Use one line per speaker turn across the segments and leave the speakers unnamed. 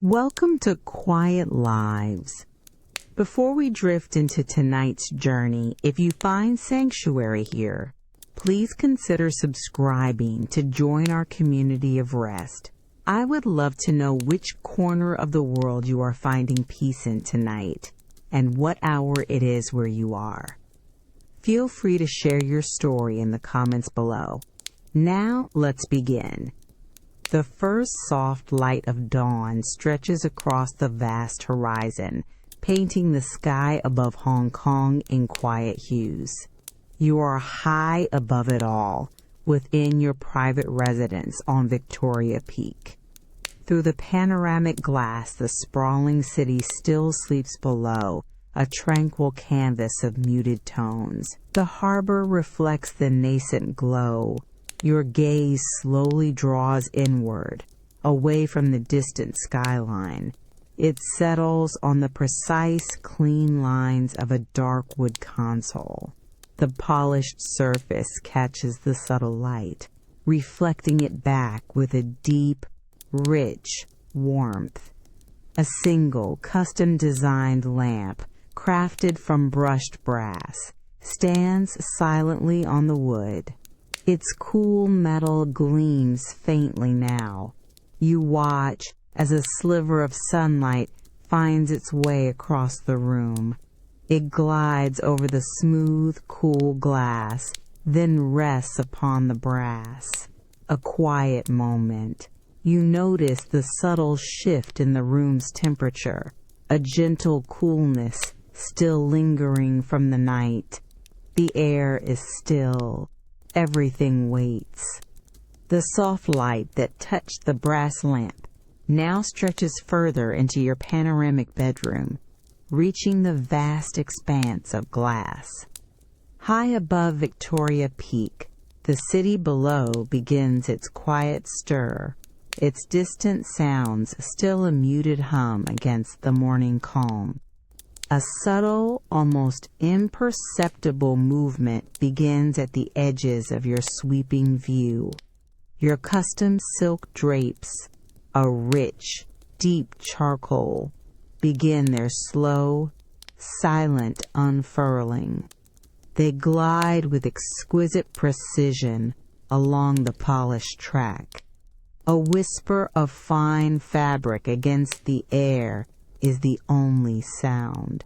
Welcome to Quiet Lives. Before we drift into tonight's journey, if you find sanctuary here, please consider subscribing to join our community of rest. I would love to know which corner of the world you are finding peace in tonight and what hour it is where you are. Feel free to share your story in the comments below. Now, let's begin. The first soft light of dawn stretches across the vast horizon, painting the sky above Hong Kong in quiet hues. You are high above it all, within your private residence on Victoria Peak. Through the panoramic glass, the sprawling city still sleeps below, a tranquil canvas of muted tones. The harbor reflects the nascent glow. Your gaze slowly draws inward, away from the distant skyline. It settles on the precise, clean lines of a dark wood console. The polished surface catches the subtle light, reflecting it back with a deep, rich warmth. A single, custom-designed lamp, crafted from brushed brass, stands silently on the wood. Its cool metal gleams faintly now. You watch as a sliver of sunlight finds its way across the room. It glides over the smooth, cool glass, then rests upon the brass. A quiet moment. You notice the subtle shift in the room's temperature, a gentle coolness still lingering from the night. The air is still. Everything waits. The soft light that touched the brass lamp now stretches further into your panoramic bedroom, reaching the vast expanse of glass. High above Victoria Peak, the city below begins its quiet stir, its distant sounds still a muted hum against the morning calm. A subtle, almost imperceptible movement begins at the edges of your sweeping view. Your custom silk drapes, a rich, deep charcoal, begin their slow, silent unfurling. They glide with exquisite precision along the polished track. A whisper of fine fabric against the air is the only sound.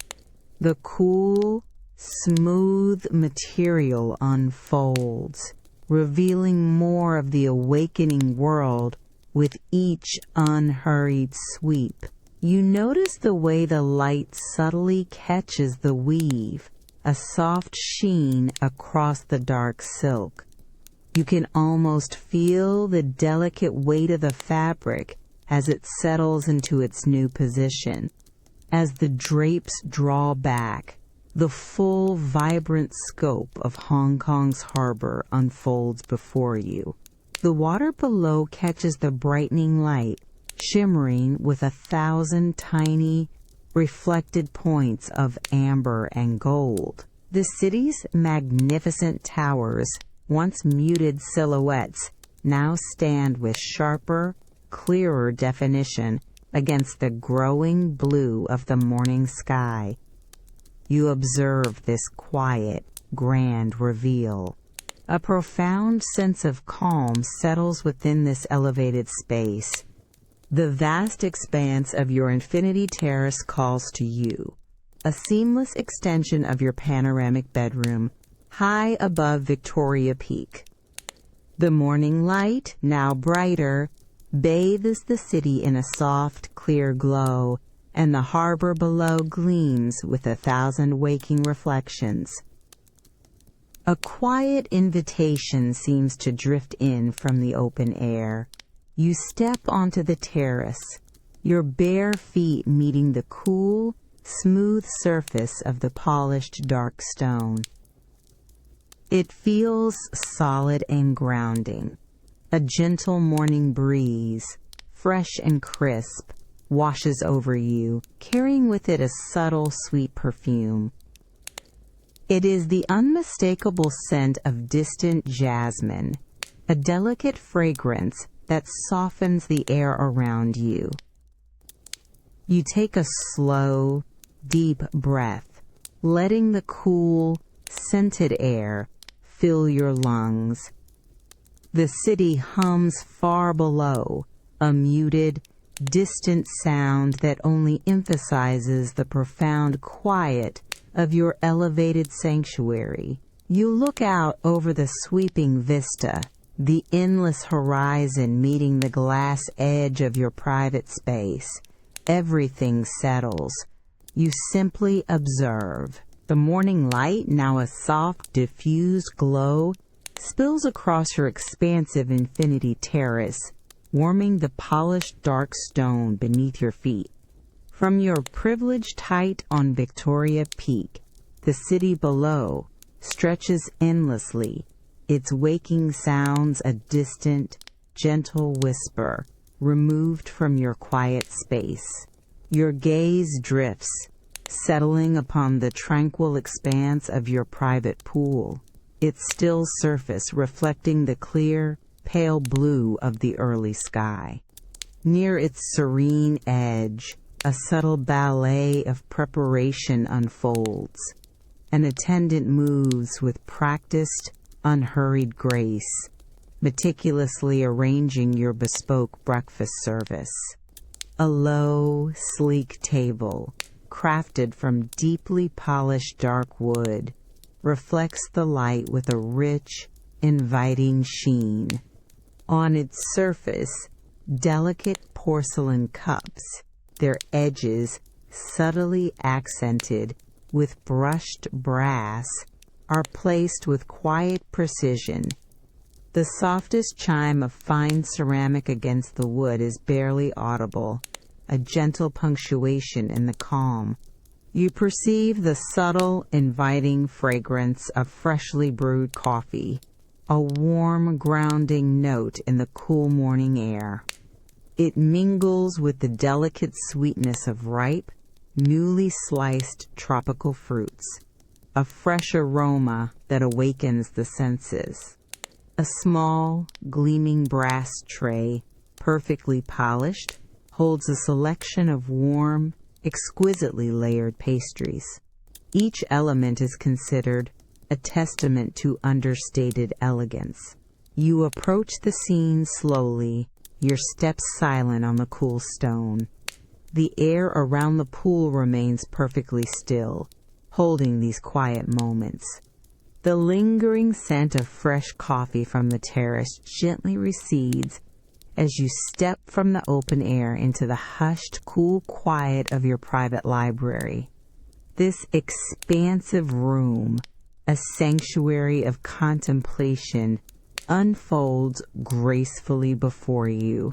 The cool, smooth material unfolds, revealing more of the awakening world with each unhurried sweep. You notice the way the light subtly catches the weave, a soft sheen across the dark silk. You can almost feel the delicate weight of the fabric as it settles into its new position. As the drapes draw back, the full, vibrant scope of Hong Kong's harbor unfolds before you. The water below catches the brightening light, shimmering with 1,000 tiny, reflected points of amber and gold. The city's magnificent towers, once muted silhouettes, now stand with sharper, clearer definition against the growing blue of the morning sky. You observe this quiet, grand reveal. A profound sense of calm settles within this elevated space. The vast expanse of your infinity terrace calls to you, a seamless extension of your panoramic bedroom, high above Victoria Peak. The morning light, now brighter, bathes the city in a soft, clear glow, and the harbor below gleams with 1,000 waking reflections. A quiet invitation seems to drift in from the open air. You step onto the terrace, your bare feet meeting the cool, smooth surface of the polished dark stone. It feels solid and grounding. A gentle morning breeze, fresh and crisp, washes over you, carrying with it a subtle, sweet perfume. It is the unmistakable scent of distant jasmine, a delicate fragrance that softens the air around you. You take a slow, deep breath, letting the cool, scented air fill your lungs. The city hums far below, a muted, distant sound that only emphasizes the profound quiet of your elevated sanctuary. You look out over the sweeping vista, the endless horizon meeting the glass edge of your private space. Everything settles. You simply observe. The morning light, now a soft, diffused glow, spills across your expansive infinity terrace, warming the polished dark stone beneath your feet. From your privileged height on Victoria Peak, the city below stretches endlessly, its waking sounds a distant, gentle whisper removed from your quiet space. Your gaze drifts, settling upon the tranquil expanse of your private pool, its still surface reflecting the clear, pale blue of the early sky. Near its serene edge, a subtle ballet of preparation unfolds. An attendant moves with practiced, unhurried grace, meticulously arranging your bespoke breakfast service. A low, sleek table, crafted from deeply polished dark wood, reflects the light with a rich, inviting sheen. On its surface, delicate porcelain cups, their edges subtly accented with brushed brass, are placed with quiet precision. The softest chime of fine ceramic against the wood is barely audible, a gentle punctuation in the calm. You perceive the subtle, inviting fragrance of freshly brewed coffee, a warm, grounding note in the cool morning air. It mingles with the delicate sweetness of ripe, newly sliced tropical fruits, a fresh aroma that awakens the senses. A small, gleaming brass tray, perfectly polished, holds a selection of warm, exquisitely layered pastries. Each element is considered a testament to understated elegance. You approach the scene slowly, your steps silent on the cool stone. The air around the pool remains perfectly still, holding these quiet moments. The lingering scent of fresh coffee from the terrace gently recedes as you step from the open air into the hushed, cool quiet of your private library. This expansive room, a sanctuary of contemplation, unfolds gracefully before you.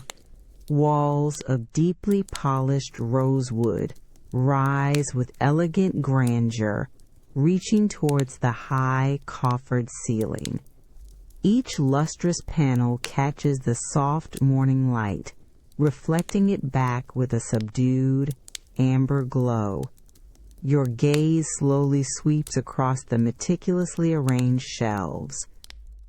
Walls of deeply polished rosewood rise with elegant grandeur, reaching towards the high, coffered ceiling. Each lustrous panel catches the soft morning light, reflecting it back with a subdued, amber glow. Your gaze slowly sweeps across the meticulously arranged shelves.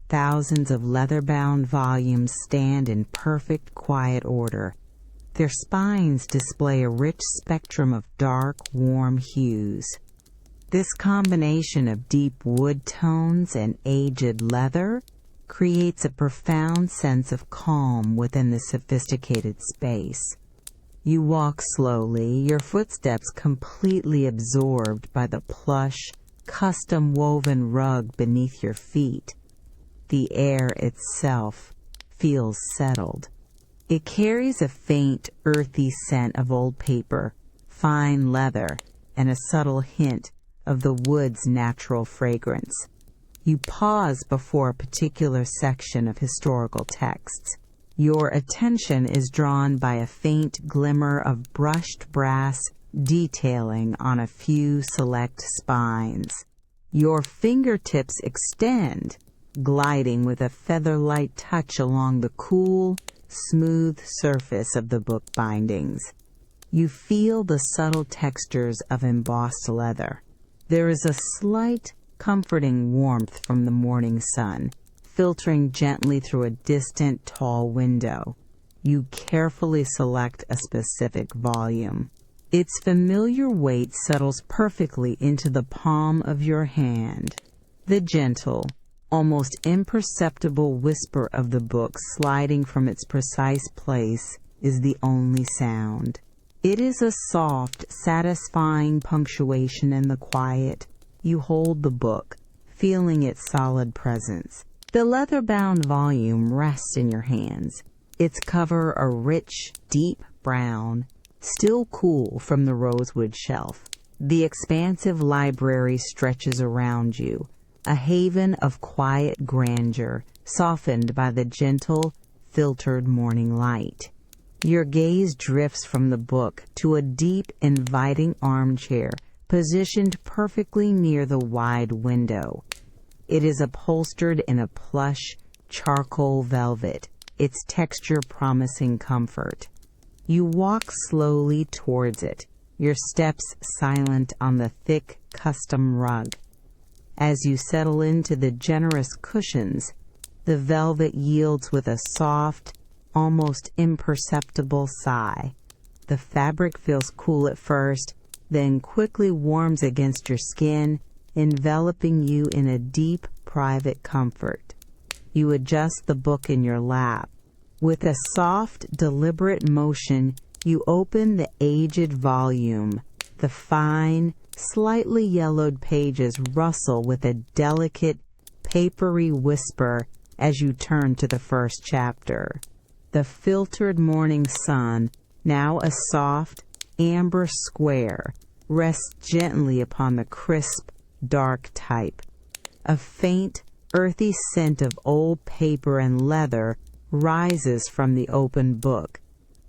Thousands of leather-bound volumes stand in perfect, quiet order. Their spines display a rich spectrum of dark, warm hues. This combination of deep wood tones and aged leather creates a profound sense of calm within the sophisticated space. You walk slowly, your footsteps completely absorbed by the plush, custom-woven rug beneath your feet. The air itself feels settled. It carries a faint, earthy scent of old paper, fine leather, and a subtle hint of the wood's natural fragrance. You pause before a particular section of historical texts. Your attention is drawn by a faint glimmer of brushed brass detailing on a few select spines. Your fingertips extend, gliding with a feather-light touch along the cool, smooth surface of the book bindings. You feel the subtle textures of embossed leather. There is a slight, comforting warmth from the morning sun, filtering gently through a distant, tall window. You carefully select a specific volume. Its familiar weight settles perfectly into the palm of your hand. The gentle, almost imperceptible whisper of the book sliding from its precise place is the only sound. It is a soft, satisfying punctuation in the quiet. You hold the book, feeling its solid presence. The leather-bound volume rests in your hands, its cover a rich, deep brown, still cool from the rosewood shelf. The expansive library stretches around you, a haven of quiet grandeur, softened by the gentle, filtered morning light. Your gaze drifts from the book to a deep, inviting armchair positioned perfectly near the wide window. It is upholstered in a plush, charcoal velvet, its texture promising comfort. You walk slowly towards it, your steps silent on the thick, custom rug. As you settle into the generous cushions, the velvet yields with a soft, almost imperceptible sigh. The fabric feels cool at first, then quickly warms against your skin, enveloping you in a deep, private comfort. You adjust the book in your lap. With a soft, deliberate motion, you open the aged volume. The fine, slightly yellowed pages rustle with a delicate, papery whisper as you turn to the first chapter. The filtered morning sun, now a soft, amber square, rests gently upon the crisp, dark type. A faint, earthy scent of old paper and leather rises from the open book.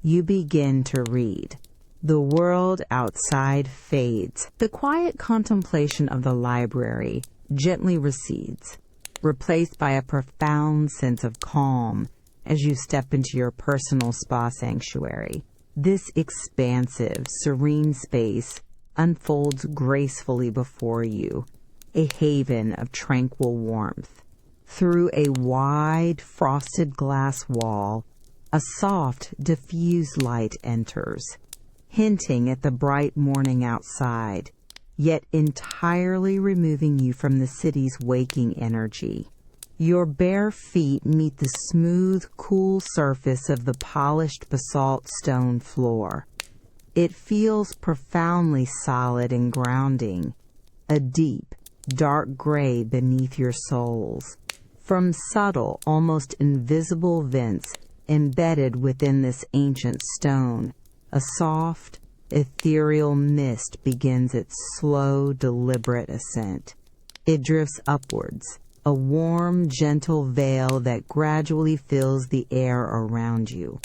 You begin to read. The world outside fades. The quiet contemplation of the library gently recedes, replaced by a profound sense of calm as you step into your personal spa sanctuary. This expansive, serene space unfolds gracefully before you, a haven of tranquil warmth. Through a wide, frosted glass wall, a soft, diffused light enters, hinting at the bright morning outside, yet entirely removing you from the city's waking energy. Your bare feet meet the smooth, cool surface of the polished basalt stone floor. It feels profoundly solid and grounding, a deep, dark gray beneath your soles. From subtle, almost invisible vents embedded within this ancient stone, a soft, ethereal mist begins its slow, deliberate ascent. It drifts upwards, a warm, gentle veil that gradually fills the air around you.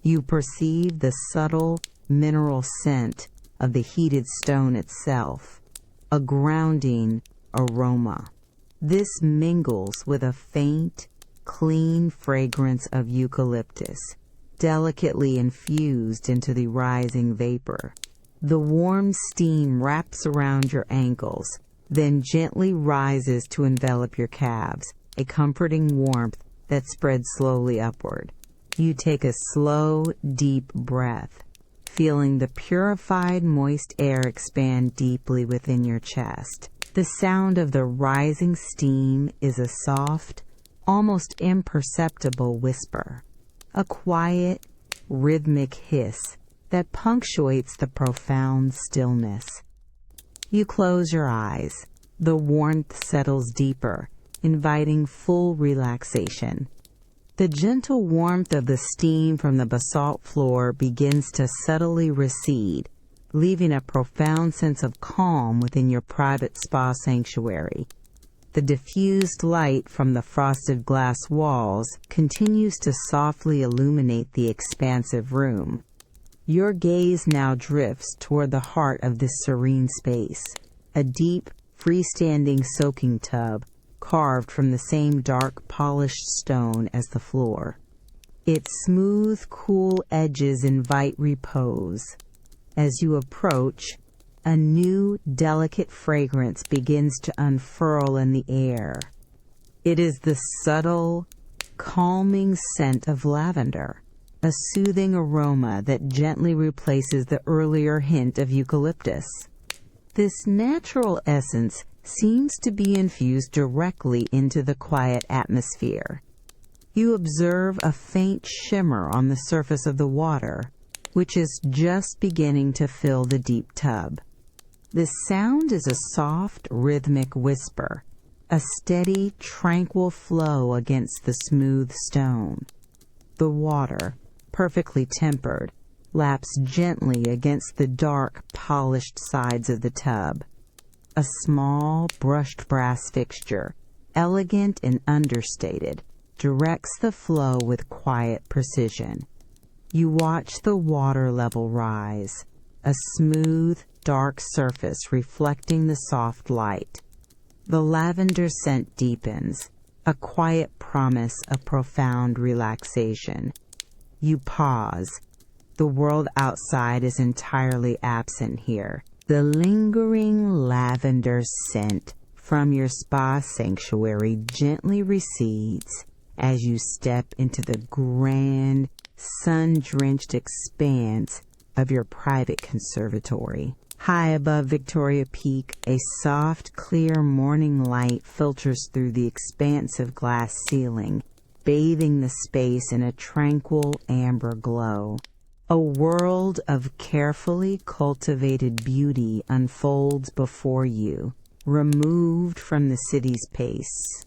You perceive the subtle, mineral scent of the heated stone itself, a grounding aroma. This mingles with a faint, clean fragrance of eucalyptus, delicately infused into the rising vapor. The warm steam wraps around your ankles, then gently rises to envelop your calves, a comforting warmth that spreads slowly upward. You take a slow, deep breath, feeling the purified, moist air expand deeply within your chest. The sound of the rising steam is a soft, almost imperceptible whisper, a quiet, rhythmic hiss that punctuates the profound stillness. You close your eyes. The warmth settles deeper, inviting full relaxation. The gentle warmth of the steam from the basalt floor begins to subtly recede, leaving a profound sense of calm within your private spa sanctuary. The diffused light from the frosted glass walls continues to softly illuminate the expansive room. Your gaze now drifts toward the heart of this serene space, a deep, freestanding soaking tub carved from the same dark, polished stone as the floor. Its smooth, cool edges invite repose. As you approach, a new, delicate fragrance begins to unfurl in the air. It is the subtle, calming scent of lavender, a soothing aroma that gently replaces the earlier hint of eucalyptus. This natural essence seems to be infused directly into the quiet atmosphere. You observe a faint shimmer on the surface of the water, which is just beginning to fill the deep tub. This sound is a soft, rhythmic whisper, a steady, tranquil flow against the smooth stone. The water, perfectly tempered, laps gently against the dark, polished sides of the tub. A small, brushed brass fixture, elegant and understated, directs the flow with quiet precision. You watch the water level rise, a smooth, dark surface reflecting the soft light. The lavender scent deepens, a quiet promise of profound relaxation. You pause. The world outside is entirely absent here. The lingering lavender scent from your spa sanctuary gently recedes as you step into the grand, sun-drenched expanse of your private conservatory. High above Victoria Peak, a soft, clear morning light filters through the expansive glass ceiling, bathing the space in a tranquil amber glow. A world of carefully cultivated beauty unfolds before you, removed from the city's pace.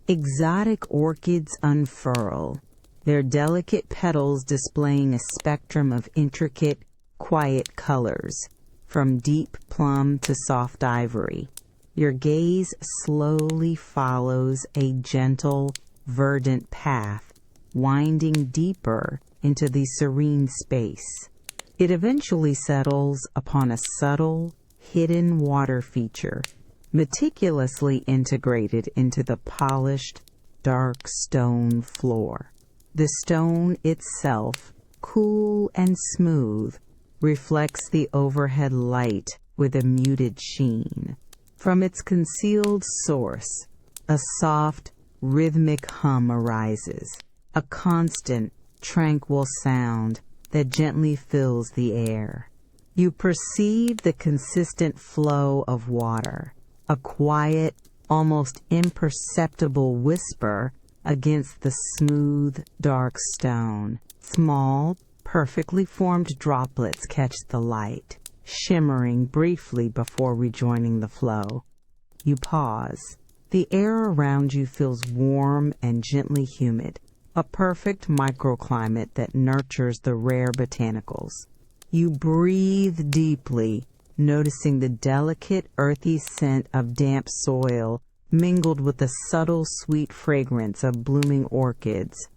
Exotic orchids unfurl, their delicate petals displaying a spectrum of intricate, quiet colors, from deep plum to soft ivory. Your gaze slowly follows a gentle, verdant path, winding deeper into the serene space. It eventually settles upon a subtle, hidden water feature, meticulously integrated into the polished, dark stone floor. The stone itself, cool and smooth, reflects the overhead light with a muted sheen. From its concealed source, a soft, rhythmic hum arises, a constant, tranquil sound that gently fills the air. You perceive the consistent flow of water, a quiet, almost imperceptible whisper against the smooth, dark stone. Small, perfectly formed droplets catch the light, shimmering briefly before rejoining the flow. You pause. The air around you feels warm and gently humid, a perfect microclimate that nurtures the rare botanicals. You breathe deeply, noticing the delicate, earthy scent of damp soil mingled with the subtle, sweet fragrance of blooming orchids.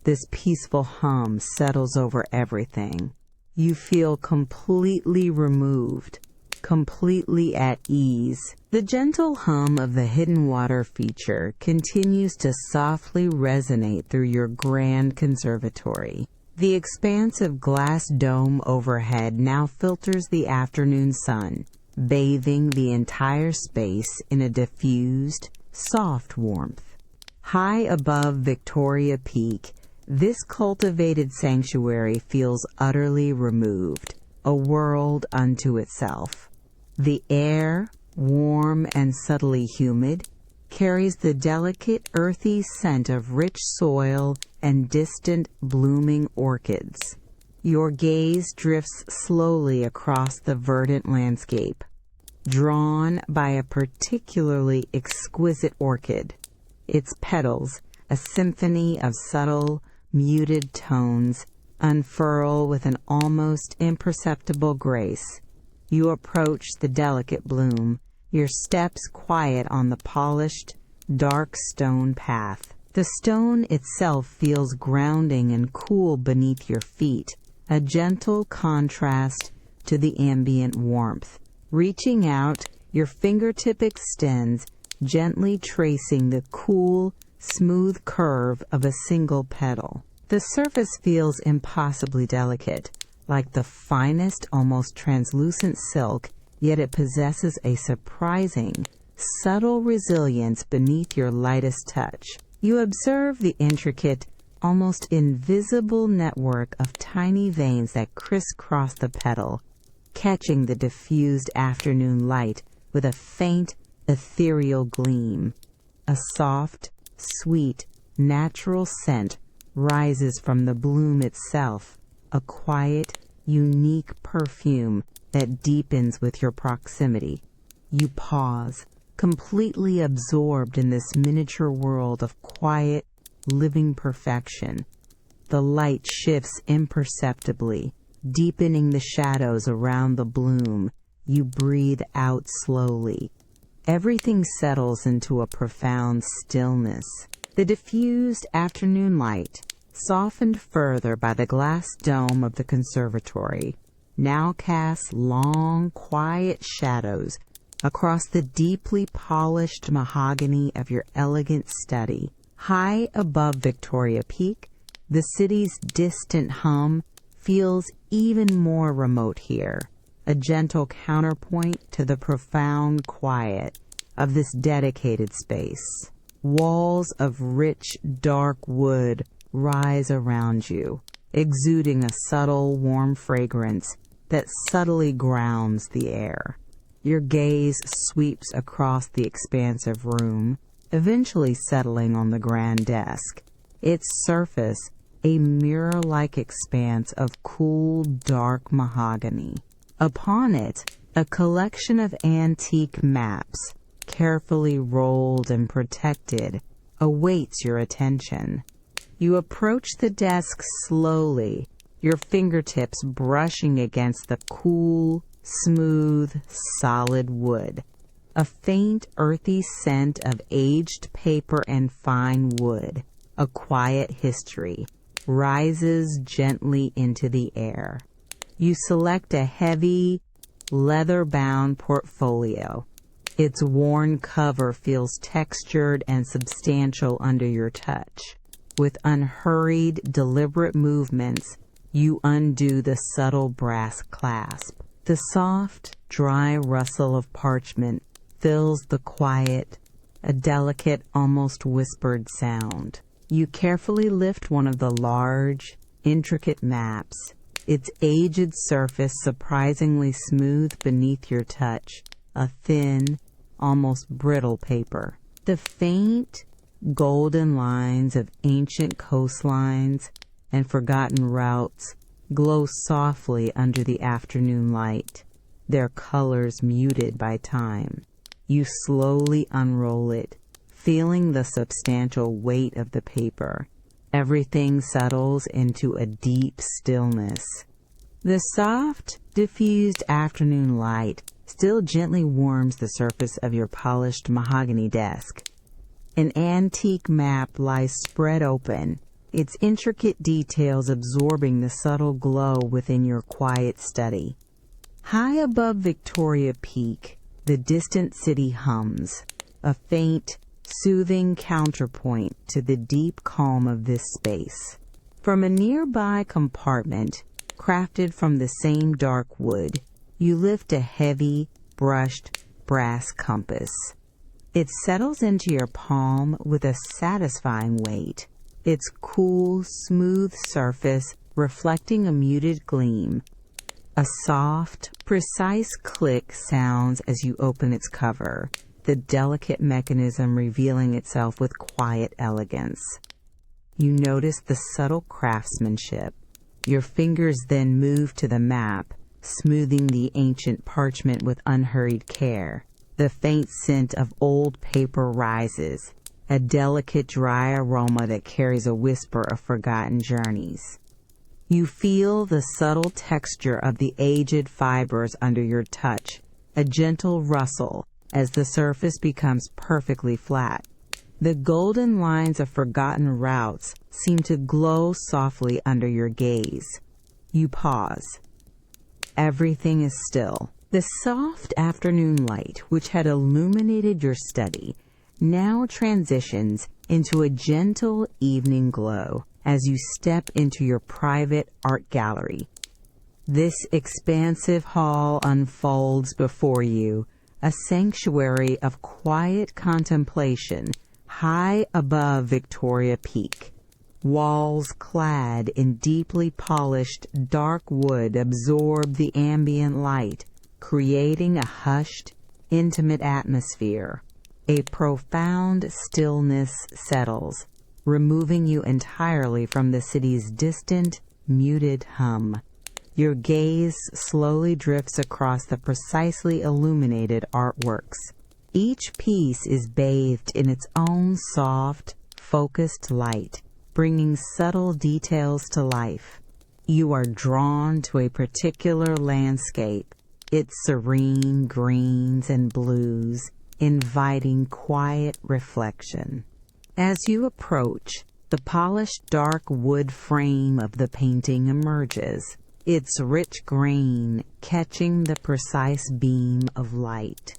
This peaceful hum settles over everything. You feel completely removed, completely at ease. The gentle hum of the hidden water feature continues to softly resonate through your grand conservatory. The expansive glass dome overhead now filters the afternoon sun, bathing the entire space in a diffused, soft warmth. High above Victoria Peak, this cultivated sanctuary feels utterly removed, a world unto itself. The air, warm and subtly humid, carries the delicate, earthy scent of rich soil and distant, blooming orchids. Your gaze drifts slowly across the verdant landscape, drawn by a particularly exquisite orchid. Its petals, a symphony of subtle, muted tones, unfurl with an almost imperceptible grace. You approach the delicate bloom, your steps quiet on the polished, dark stone path. The stone itself feels grounding and cool beneath your feet, a gentle contrast to the ambient warmth. Reaching out, your fingertip extends, gently tracing the cool, smooth curve of a single petal. The surface feels impossibly delicate, like the finest, almost translucent silk, yet it possesses a surprising, subtle resilience beneath your lightest touch. You observe the intricate, almost invisible network of tiny veins that crisscross the petal, catching the diffused afternoon light with a faint, ethereal gleam. A soft, sweet, natural scent rises from the bloom itself, a quiet, unique perfume that deepens with your proximity. You pause, completely absorbed in this miniature world of quiet, living perfection. The light shifts imperceptibly, deepening the shadows around the bloom. You breathe out slowly. Everything settles into a profound stillness. The diffused afternoon light, softened further by the glass dome of the conservatory, now casts long, quiet shadows across the deeply polished mahogany of your elegant study. High above Victoria Peak, the city's distant hum feels even more remote here, a gentle counterpoint to the profound quiet of this dedicated space. Walls of rich, dark wood rise around you, exuding a subtle, warm fragrance that subtly grounds the air. Your gaze sweeps across the expansive room, eventually settling on the grand desk. Its surface, a mirror-like expanse of cool, dark mahogany. Upon it, a collection of antique maps, carefully rolled and protected, awaits your attention. You approach the desk slowly, your fingertips brushing against the cool, smooth, solid wood. A faint, earthy scent of aged paper and fine wood, a quiet history, rises gently into the air. You select a heavy, leather-bound portfolio. Its worn cover feels textured and substantial under your touch. With unhurried, deliberate movements, you undo the subtle brass clasp. The soft, dry rustle of parchment fills the quiet, a delicate, almost whispered sound. You carefully lift one of the large, intricate maps, its aged surface surprisingly smooth beneath your touch, a thin, almost brittle paper. The faint, golden lines of ancient coastlines and forgotten routes glow softly under the afternoon light, their colors muted by time. You slowly unroll it, feeling the substantial weight of the paper. Everything settles into a deep stillness. The soft, diffused afternoon light still gently warms the surface of your polished mahogany desk. An antique map lies spread open, its intricate details absorbing the subtle glow within your quiet study. High above Victoria Peak, the distant city hums, a faint, soothing counterpoint to the deep calm of this space. From a nearby compartment, crafted from the same dark wood, you lift a heavy, brushed brass compass. It settles into your palm with a satisfying weight, its cool, smooth surface reflecting a muted gleam. A soft, precise click sounds as you open its cover, the delicate mechanism revealing itself with quiet elegance. You notice the subtle craftsmanship. Your fingers then move to the map, smoothing the ancient parchment with unhurried care. The faint scent of old paper rises, a delicate dry aroma that carries a whisper of forgotten journeys. You feel the subtle texture of the aged fibers under your touch, a gentle rustle as the surface becomes perfectly flat. The golden lines of forgotten routes seem to glow softly under your gaze. You pause. Everything is still. The soft afternoon light, which had illuminated your study, now transitions into a gentle evening glow as you step into your private art gallery. This expansive hall unfolds before you, a sanctuary of quiet contemplation high above Victoria Peak. Walls clad in deeply polished dark wood absorb the ambient light, creating a hushed, intimate atmosphere. A profound stillness settles, removing you entirely from the city's distant, muted hum. Your gaze slowly drifts across the precisely illuminated artworks. Each piece is bathed in its own soft, focused light, bringing subtle details to life. You are drawn to a particular landscape, its serene greens and blues, inviting quiet reflection. As you approach, the polished dark wood frame of the painting emerges, its rich grain catching the precise beam of light.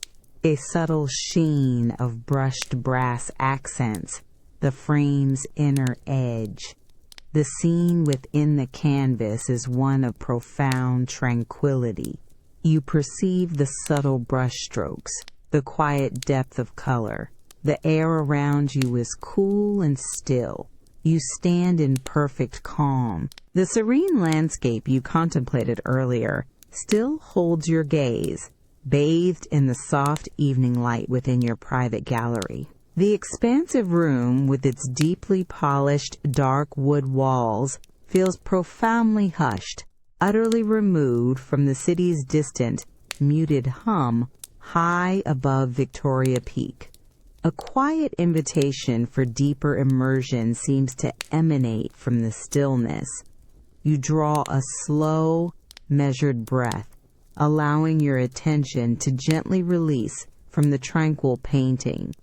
A subtle sheen of brushed brass accents the frame's inner edge. The scene within the canvas is one of profound tranquility. You perceive the subtle brushstrokes, the quiet depth of color. The air around you is cool and still. You stand in perfect calm. The serene landscape you contemplated earlier still holds your gaze, bathed in the soft evening light within your private gallery. The expansive room, with its deeply polished dark wood walls, feels profoundly hushed, utterly removed from the city's distant, muted hum high above Victoria Peak. A quiet invitation for deeper immersion seems to emanate from the stillness. You draw a slow, measured breath, allowing your attention to gently release from the tranquil painting.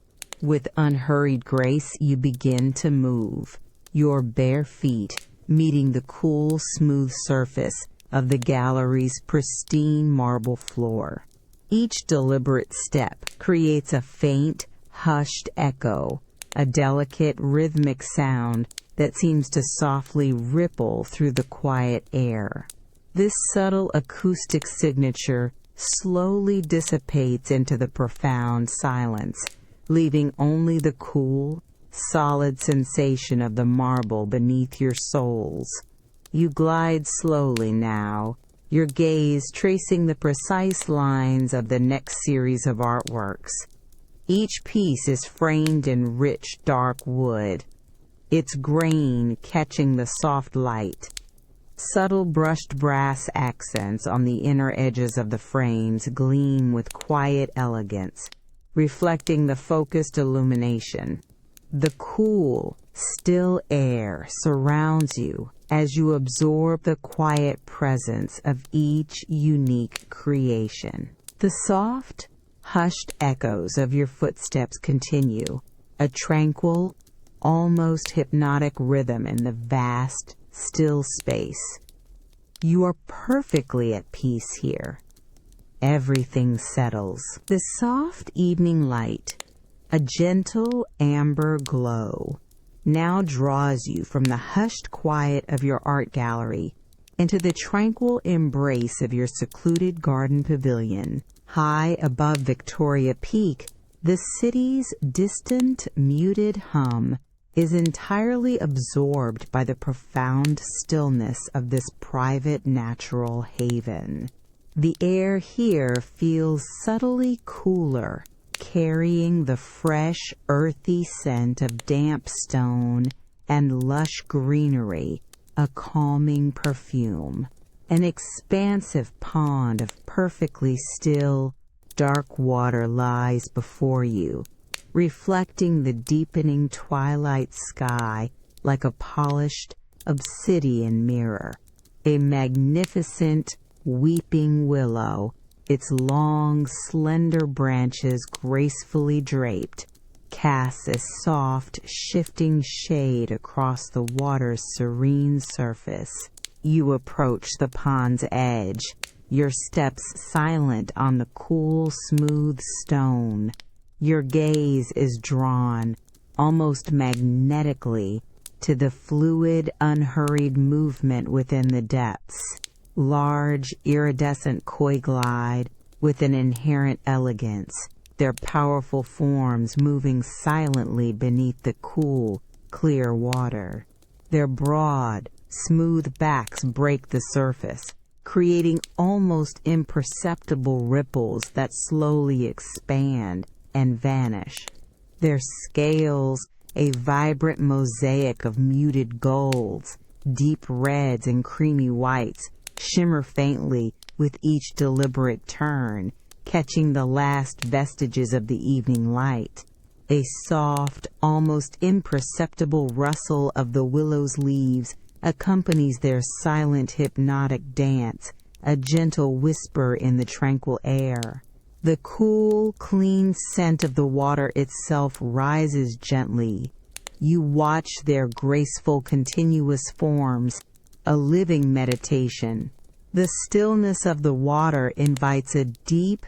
With unhurried grace, you begin to move, your bare feet meeting the cool, smooth surface of the gallery's pristine marble floor. Each deliberate step creates a faint, hushed echo, a delicate, rhythmic sound that seems to softly ripple through the quiet air. This subtle acoustic signature slowly dissipates into the profound silence, leaving only the cool, solid sensation of the marble beneath your soles. You glide slowly now, your gaze tracing the precise lines of the next series of artworks. Each piece is framed in rich, dark wood, its grain catching the soft light. Subtle brushed brass accents on the inner edges of the frames gleam with quiet elegance, reflecting the focused illumination. The cool, still air surrounds you as you absorb the quiet presence of each unique creation. The soft, hushed echoes of your footsteps continue, a tranquil, almost hypnotic rhythm in the vast, still space. You are perfectly at peace here. Everything settles. The soft evening light, a gentle amber glow, now draws you from the hushed quiet of your art gallery into the tranquil embrace of your secluded garden pavilion. High above Victoria Peak, the city's distant, muted hum is entirely absorbed by the profound stillness of this private natural haven. The air here feels subtly cooler, carrying the fresh, earthy scent of damp stone and lush greenery, a calming perfume. An expansive pond of perfectly still, dark water lies before you, reflecting the deepening twilight sky like a polished obsidian mirror. A magnificent, weeping willow, its long, slender branches gracefully draped, casts a soft, shifting shade across the water's serene surface. You approach the pond's edge, your steps silent on the cool, smooth stone. Your gaze is drawn, almost magnetically, to the fluid, unhurried movement within the depths. Large, iridescent koi glide with an inherent elegance, their powerful forms moving silently beneath the cool, clear water. Their broad, smooth backs break the surface, creating almost imperceptible ripples that slowly expand and vanish. Their scales, a vibrant mosaic of muted golds, deep reds and creamy whites, shimmer faintly with each deliberate turn, catching the last vestiges of the evening light. A soft, almost imperceptible rustle of the willow's leaves accompanies their silent hypnotic dance, a gentle whisper in the tranquil air. The cool, clean scent of the water itself rises gently. You watch their graceful, continuous forms, a living meditation. The stillness of the invites invites a deep,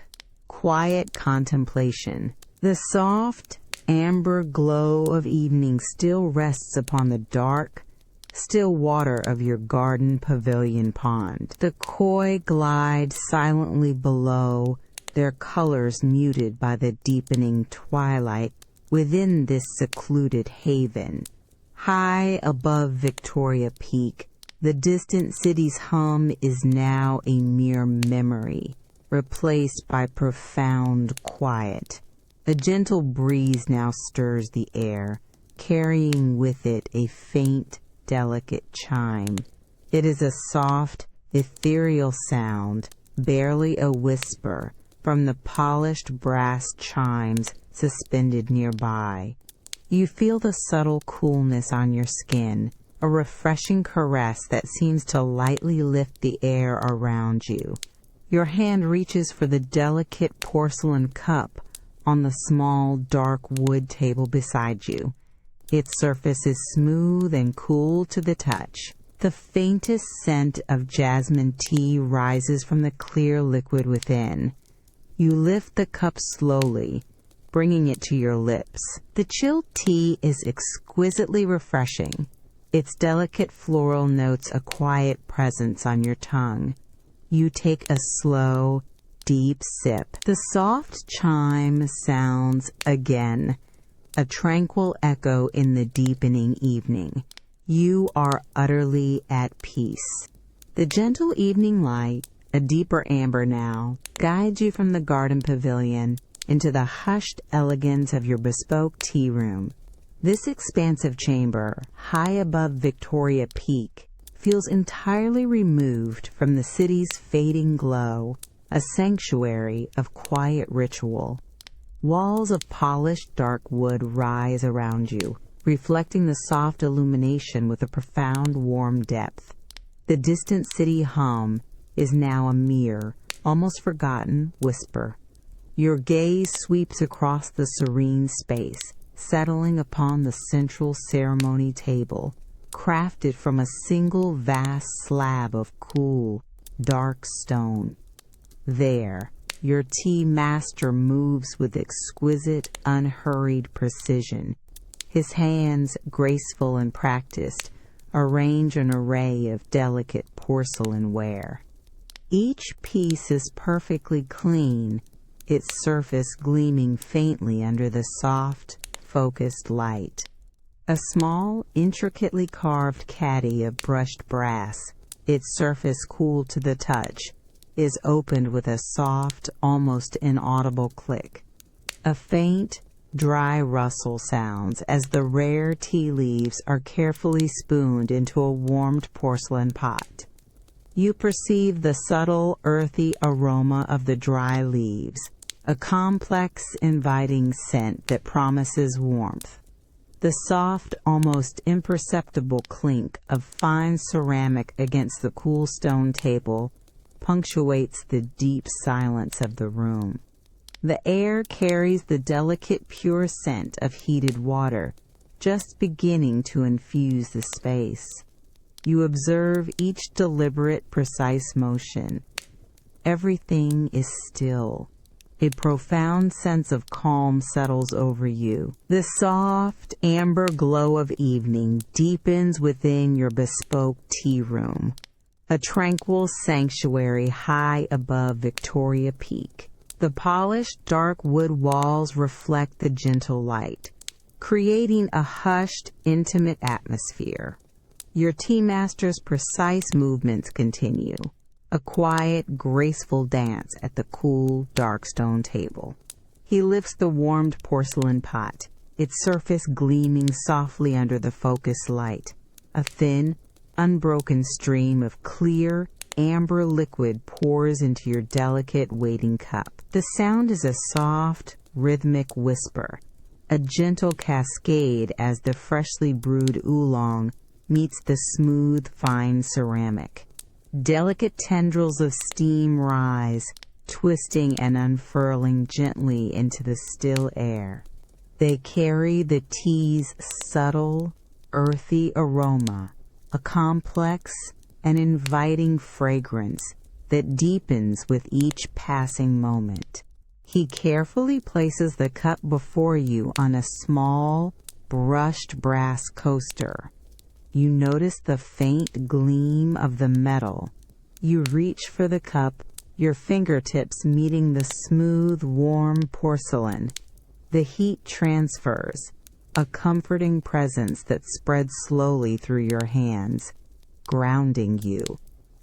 quiet contemplation. The soft, amber glow of evening still rests upon the dark, still water of your garden pavilion pond. The koi glide silently below, their colors muted by the deepening twilight within this secluded haven. High above Victoria Peak, the distant city's hum is now a mere memory, replaced by profound quiet. A gentle breeze now stirs the air, carrying with it a faint, delicate chime. It is a soft, ethereal sound, barely a whisper, from the polished brass chimes suspended nearby. You feel the subtle coolness on your skin, a refreshing caress that seems to lightly lift the air around you. Your hand reaches for the delicate porcelain cup on the small, dark wood table beside you. Its surface is smooth and cool to the touch. The faintest scent of jasmine tea rises from the clear liquid within. You lift the cup slowly, bringing it to your lips. The chilled tea is exquisitely refreshing, its delicate floral notes a quiet presence on your tongue. You take a slow, deep sip. The soft chime sounds again, a tranquil echo in the deepening evening. You are utterly at peace. The gentle evening light, a deeper amber now, guides you from the garden pavilion into the hushed elegance of your bespoke tea room. This expansive chamber, high above Victoria Peak, feels entirely removed from the city's fading glow, a sanctuary of quiet ritual. Walls of polished dark wood rise around you, reflecting the soft illumination with a profound warm depth. The distant city hum is now a mere, almost forgotten whisper. Your gaze sweeps across the serene space, settling upon the central ceremony table, crafted from a single vast slab of cool, dark stone. There, your tea master moves with exquisite, unhurried precision. His hands, graceful and practiced, arrange an array of delicate porcelain ware. Each piece is perfectly clean, its surface gleaming faintly under the soft, focused light. A small, intricately carved caddy of brushed brass, its surface cool to the touch, is opened with a soft, almost inaudible click. A faint, dry rustle sounds as the rare tea leaves are carefully spooned into a warmed porcelain pot. You perceive the subtle, earthy aroma of the dry leaves, a complex, inviting scent that promises warmth. The soft, almost imperceptible clink of fine ceramic against the cool stone table punctuates the deep silence of the room. The air carries the delicate, pure scent of heated water, just beginning to infuse the space. You observe each deliberate, precise motion. Everything is still. A profound sense of calm settles over you. The soft, amber glow of evening deepens within your bespoke tea room, a tranquil sanctuary high above Victoria Peak. The polished, dark wood walls reflect the gentle light, creating a hushed, intimate atmosphere. Your tea master's precise movements continue, a quiet, graceful dance at the cool, dark stone table. He lifts the warmed porcelain pot, its surface gleaming softly under the focused light. A thin, unbroken stream of clear, amber liquid pours into your delicate waiting cup. The sound is a soft, rhythmic whisper, a gentle cascade as the freshly brewed oolong meets the smooth, fine ceramic. Delicate tendrils of steam rise, twisting and unfurling gently into the still air. They carry the tea's subtle, earthy aroma, a complex and inviting fragrance that deepens with each passing moment. He carefully places the cup before you on a small, brushed brass coaster. You notice the faint gleam of the metal. You reach for the cup, your fingertips meeting the smooth, warm porcelain. The heat transfers, a comforting presence that spreads slowly through your hands, grounding you.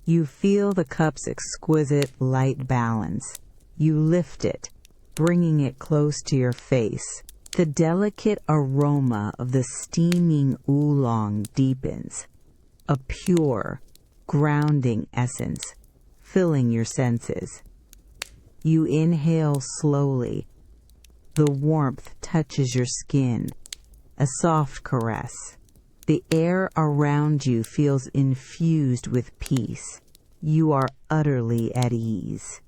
You feel the cup's exquisite light balance. You lift it, bringing it close to your face. The delicate aroma of the steaming oolong deepens, a pure, grounding essence, filling your senses. You inhale slowly. The warmth touches your skin, a soft caress. The air around you feels infused with peace. You are utterly at ease.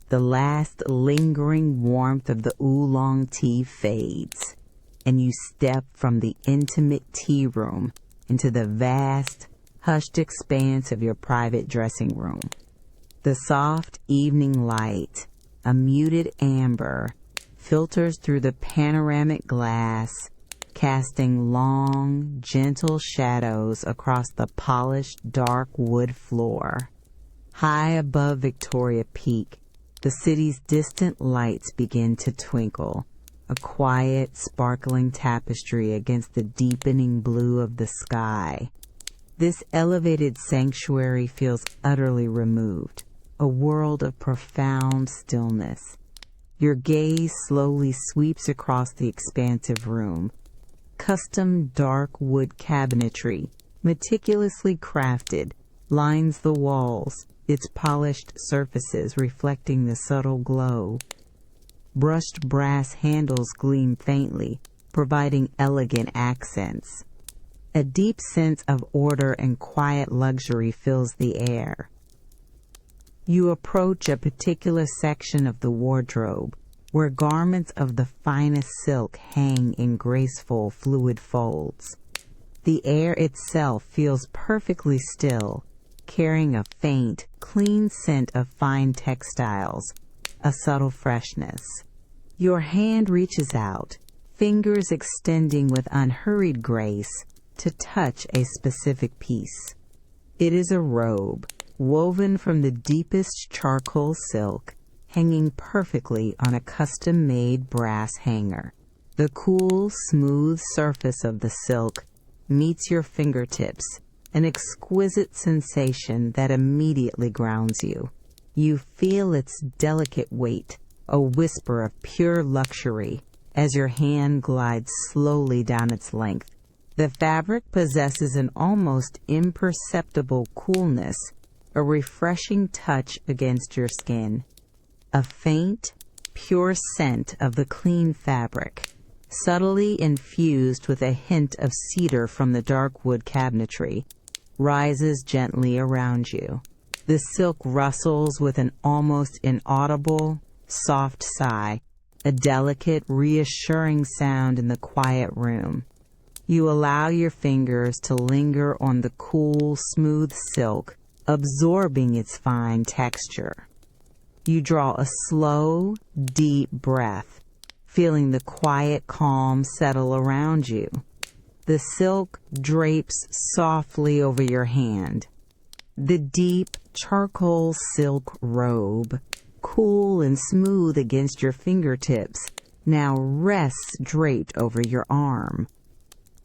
The last lingering warmth of the oolong tea fades, and you step from the intimate tea room into the vast, hushed expanse of your private dressing room. The soft evening light, a muted amber, filters through the panoramic glass, casting long, gentle shadows across the polished, dark wood floor. High above Victoria Peak, the city's distant lights begin to twinkle, a quiet, sparkling tapestry against the deepening blue of the sky. This elevated sanctuary feels utterly removed, a world of profound stillness. Your gaze slowly sweeps across the expansive room. Custom dark wood cabinetry, meticulously crafted, lines the walls, its polished surfaces reflecting the subtle glow. Brushed brass handles gleam faintly, providing elegant accents. A deep sense of order and quiet luxury fills the air. You approach a particular section of the wardrobe, where garments of the finest silk hang in graceful, fluid folds. The air itself feels perfectly still, carrying a faint, clean scent of fine textiles, a subtle freshness. Your hand reaches out, fingers extending with unhurried grace, to touch a specific piece. It is a robe, woven from the deepest charcoal silk, hanging perfectly on a custom-made brass hanger. The cool, smooth surface of the silk meets your fingertips, an exquisite sensation that immediately grounds you. You feel its delicate weight, a whisper of pure luxury, as your hand glides slowly down its length. The fabric possesses an almost imperceptible coolness, a refreshing touch against your skin. A faint, pure scent of the clean fabric, subtly infused with a hint of cedar from the dark wood cabinetry, rises gently around you. The silk rustles with an almost inaudible, soft sigh, a delicate, reassuring sound in the quiet room. You allow your fingers to linger on the cool, smooth silk, absorbing its fine texture. You draw a slow, deep breath, feeling the quiet calm settle around you. The silk drapes softly over your hand. The deep, charcoal silk robe, cool and smooth against your fingertips, now rests draped over your arm.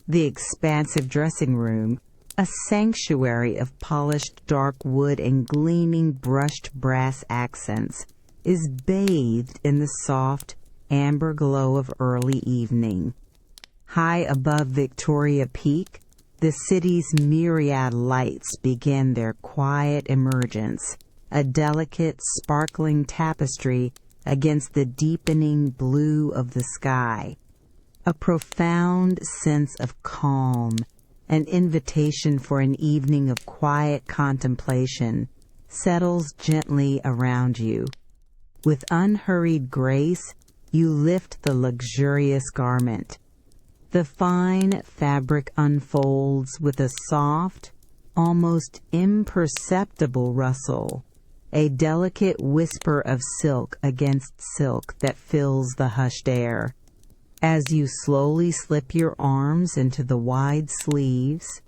The expansive dressing room, A sanctuary of polished dark wood and gleaming brushed brass accents is bathed in the soft amber glow of early evening. High above Victoria Peak, the city's myriad lights begin their quiet emergence, a delicate, sparkling tapestry against the deepening blue of the sky. A profound sense of calm, an invitation for an evening of quiet contemplation, settles gently around you. With unhurried grace, you lift the luxurious garment. The fine fabric unfolds with a soft, almost imperceptible rustle, a delicate whisper of silk against silk that fills the hushed air. As you slowly slip your arms into the wide sleeves,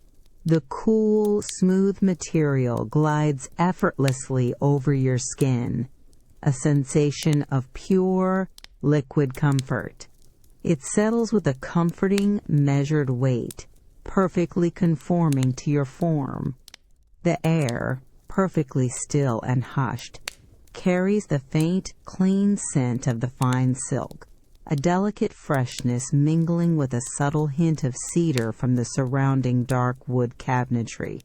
the cool, smooth material glides effortlessly over your skin, a sensation of pure, liquid comfort. It settles with a comforting, measured weight, perfectly conforming to your form. The air, perfectly still and hushed, carries the faint, clean scent of the fine silk, a delicate freshness mingling with a subtle hint of cedar from the surrounding dark wood cabinetry.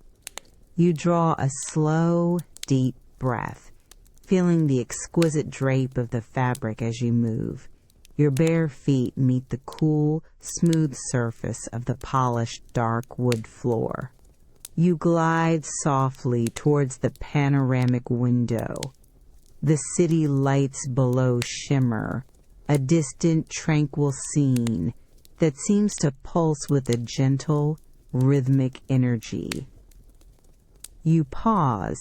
You draw a slow, deep breath, feeling the exquisite drape of the fabric as you move. Your bare feet meet the cool, smooth surface of the polished dark wood floor. You glide softly towards the panoramic window. The city lights below shimmer, a distant, tranquil scene that seems to pulse with a gentle, rhythmic energy. You pause.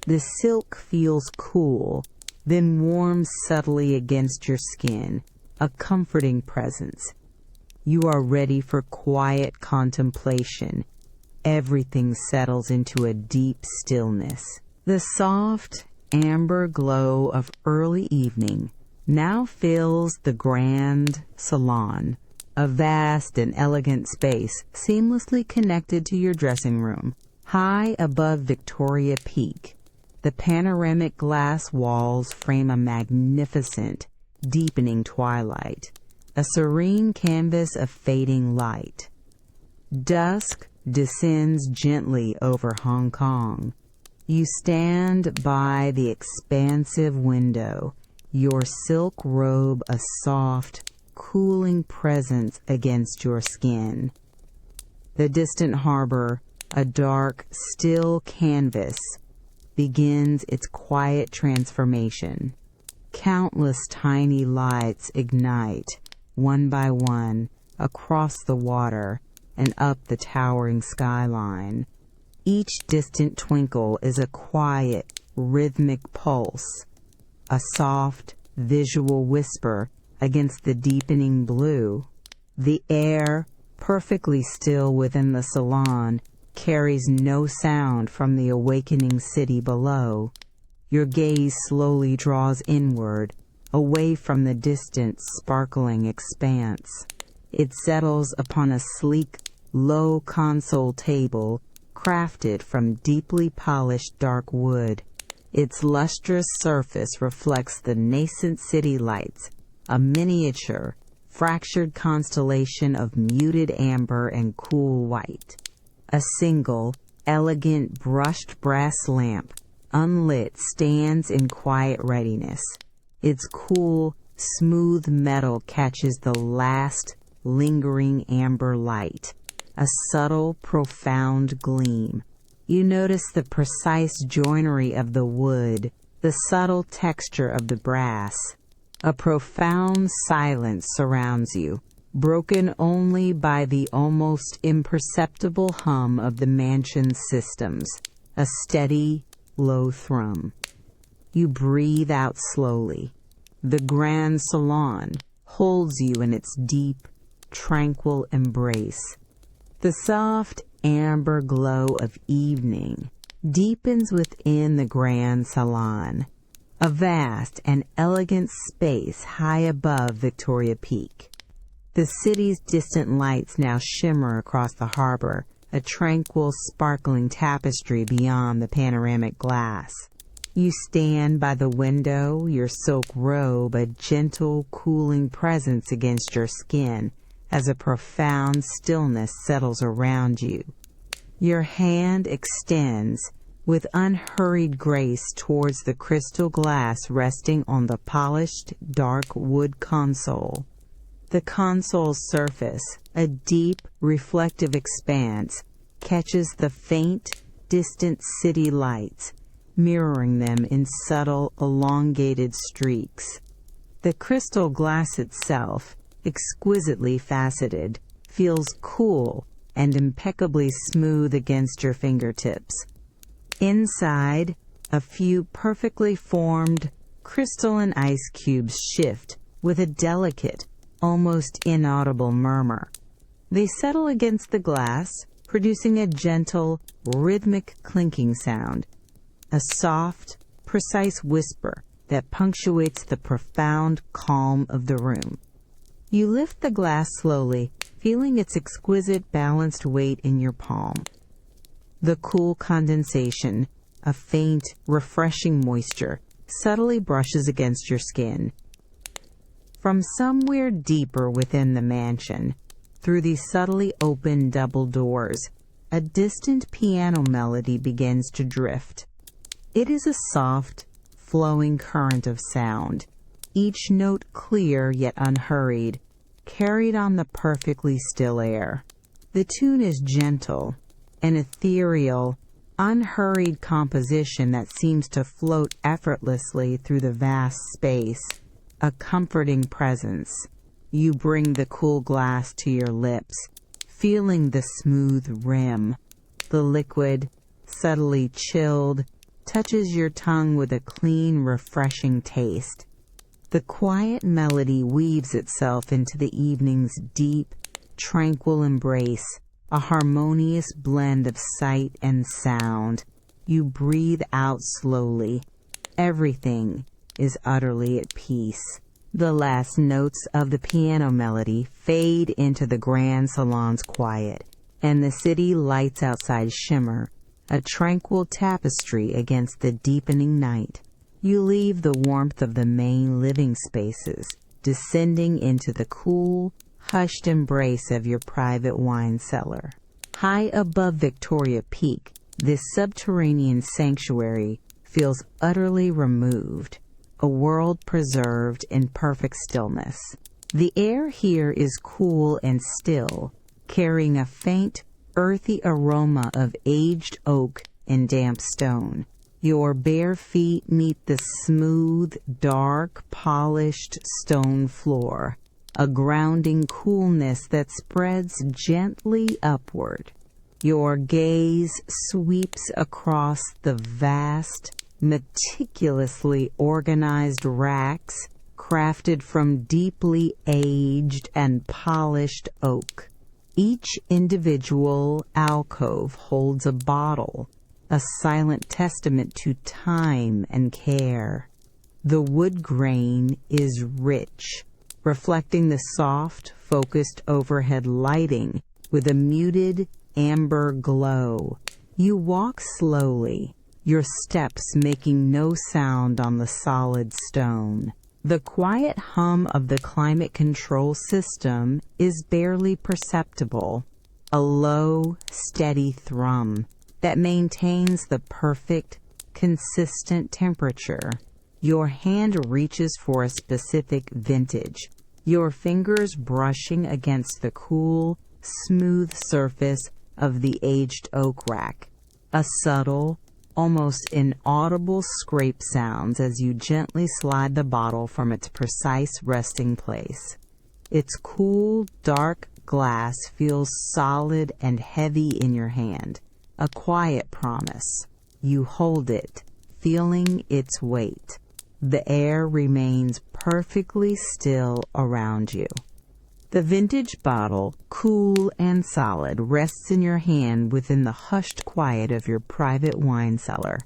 The silk feels cool, then warms subtly against your skin, a comforting presence. You are ready for quiet contemplation. Everything settles into a deep stillness. The soft, amber glow of early evening now fills the grand salon, a vast and elegant space seamlessly connected to your dressing room. High above Victoria Peak, the panoramic glass walls frame a magnificent, deepening twilight, a serene canvas of fading light. Dusk descends gently over Hong Kong. You stand by the expansive window, your silk robe a soft, cooling presence against your skin. The distant harbor, a dark, still canvas, begins its quiet transformation. Countless tiny lights ignite, one by one, across the water and up the towering skyline. Each distant twinkle is a quiet, rhythmic pulse, a soft, visual whisper against the deepening blue. The air, perfectly still within the salon, carries no sound from the awakening city below. Your gaze slowly draws inward, away from the distant, sparkling expanse. It settles upon a sleek, low console table crafted from deeply polished dark wood. Its lustrous surface reflects the nascent city lights, a miniature, fractured constellation of muted amber and cool white. A single, elegant brushed brass lamp, unlit, stands in quiet readiness. Its cool, smooth metal catches the last, lingering amber light, a subtle, profound gleam. You notice the precise joinery of the wood, the subtle texture of the brass. A profound silence surrounds you, broken only by the almost imperceptible hum of the mansion's systems, a steady, low thrum. You breathe out slowly. The grand salon holds you in its deep, tranquil embrace. The soft, amber glow of evening deepens within the grand salon, a vast and elegant space high above Victoria Peak. The city's distant lights now shimmer across the harbor, a tranquil, sparkling tapestry beyond the panoramic glass. You stand by the window, your silk robe a gentle, cooling presence against your skin as a profound stillness settles around you. Your hand extends with unhurried grace towards the crystal glass resting on the polished, dark wood console. The console's surface, a deep, reflective expanse, catches the faint, distant city lights, mirroring them in subtle, elongated streaks. The crystal glass itself, exquisitely faceted, feels cool and impeccably smooth against your fingertips. Inside, a few perfectly formed crystalline ice cubes shift with a delicate, almost inaudible murmur. They settle against the glass, producing a gentle, rhythmic clinking sound, a soft, precise whisper that punctuates the profound calm of the room. You lift the glass slowly, feeling its exquisite, balanced weight in your palm. The cool condensation, a faint, refreshing moisture, subtly brushes against your skin. From somewhere deeper within the mansion, through these subtly open double doors, a distant piano melody begins to drift. It is a soft, flowing current of sound, each note clear yet unhurried, carried on the perfectly still air. The tune is gentle, an ethereal, unhurried composition that seems to float effortlessly through the vast space, a comforting presence. You bring the cool glass to your lips, feeling the smooth rim. The liquid, subtly chilled, touches your tongue with a clean, refreshing taste. The quiet melody weaves itself into the evening's deep, tranquil embrace, a harmonious blend of sight and sound. You breathe out slowly. Everything is utterly at peace. The last notes of the piano melody fade into the grand salon's quiet, and the city lights outside shimmer, a tranquil tapestry against the deepening night. You leave the warmth of the main living spaces, descending into the cool, hushed embrace of your private wine cellar. High above Victoria Peak, this subterranean sanctuary feels utterly removed, a world preserved in perfect stillness. The air here is cool and still, carrying a faint, earthy aroma of aged oak and damp stone. Your bare feet meet the smooth, dark, polished stone floor, a grounding coolness that spreads gently upward. Your gaze sweeps across the vast, meticulously organized racks crafted from deeply aged and polished oak. Each individual alcove holds a bottle, a silent testament to time and care. The wood grain is rich, reflecting the soft, focused overhead lighting with a muted amber glow. You walk slowly, your steps making no sound on the solid stone. The quiet hum of the climate control system is barely perceptible, a low, steady thrum that maintains the perfect, consistent temperature. Your hand reaches for a specific vintage, your fingers brushing against the cool, smooth surface of the aged oak rack. A subtle, almost inaudible scrape sounds as you gently slide the bottle from its precise resting place. Its cool, dark glass feels solid and heavy in your hand, a quiet promise. You hold it, feeling its weight. The air remains perfectly still around you. The vintage bottle, cool and solid, rests in your hand within the hushed quiet of your private wine cellar.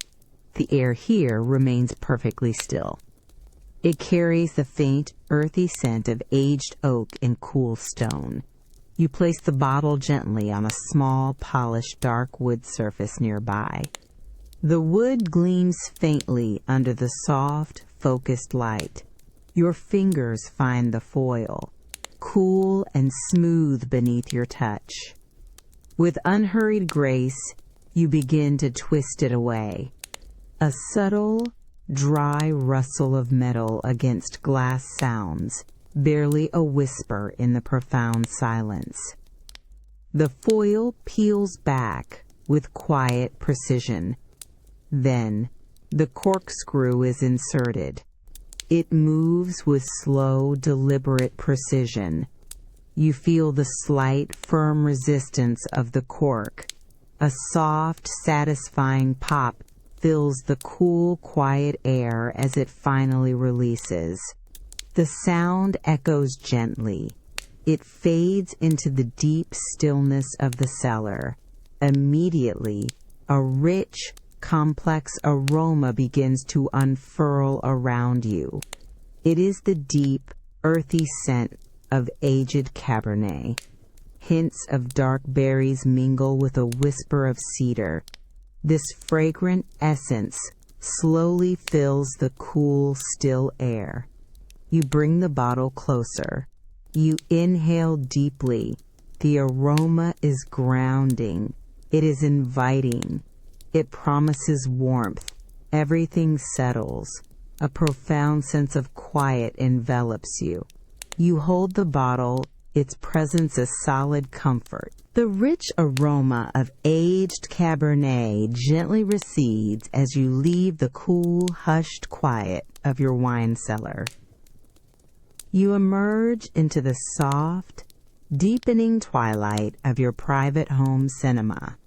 The air here remains perfectly still. It carries the faint, earthy scent of aged oak and cool stone. You place the bottle gently on a small, polished, dark wood surface nearby. The wood gleams faintly under the soft, focused light. Your fingers find the foil, cool and smooth beneath your touch. With unhurried grace, you begin to twist it away. A subtle, dry rustle of metal against glass sounds, barely a whisper in the profound silence. The foil peels back with quiet precision. Then, the corkscrew is inserted. It moves with slow, deliberate precision. You feel the slight, firm resistance of the cork. A soft, satisfying pop fills the cool, quiet air as it finally releases. The sound echoes gently. It fades into the deep stillness of the cellar. Immediately, a rich, complex aroma begins to unfurl around you. It is the deep, earthy scent of aged Cabernet. Hints of dark berries mingle with a whisper of cedar. This fragrant essence slowly fills the cool, still air. You bring the bottle closer. You inhale deeply. The aroma is grounding. It is inviting. It promises warmth. Everything settles. A profound sense of quiet envelops you. You hold the bottle, its presence a solid comfort. The rich aroma of aged Cabernet gently recedes as you leave the cool, hushed quiet of your wine cellar. You emerge into the soft, deepening twilight of your private home cinema.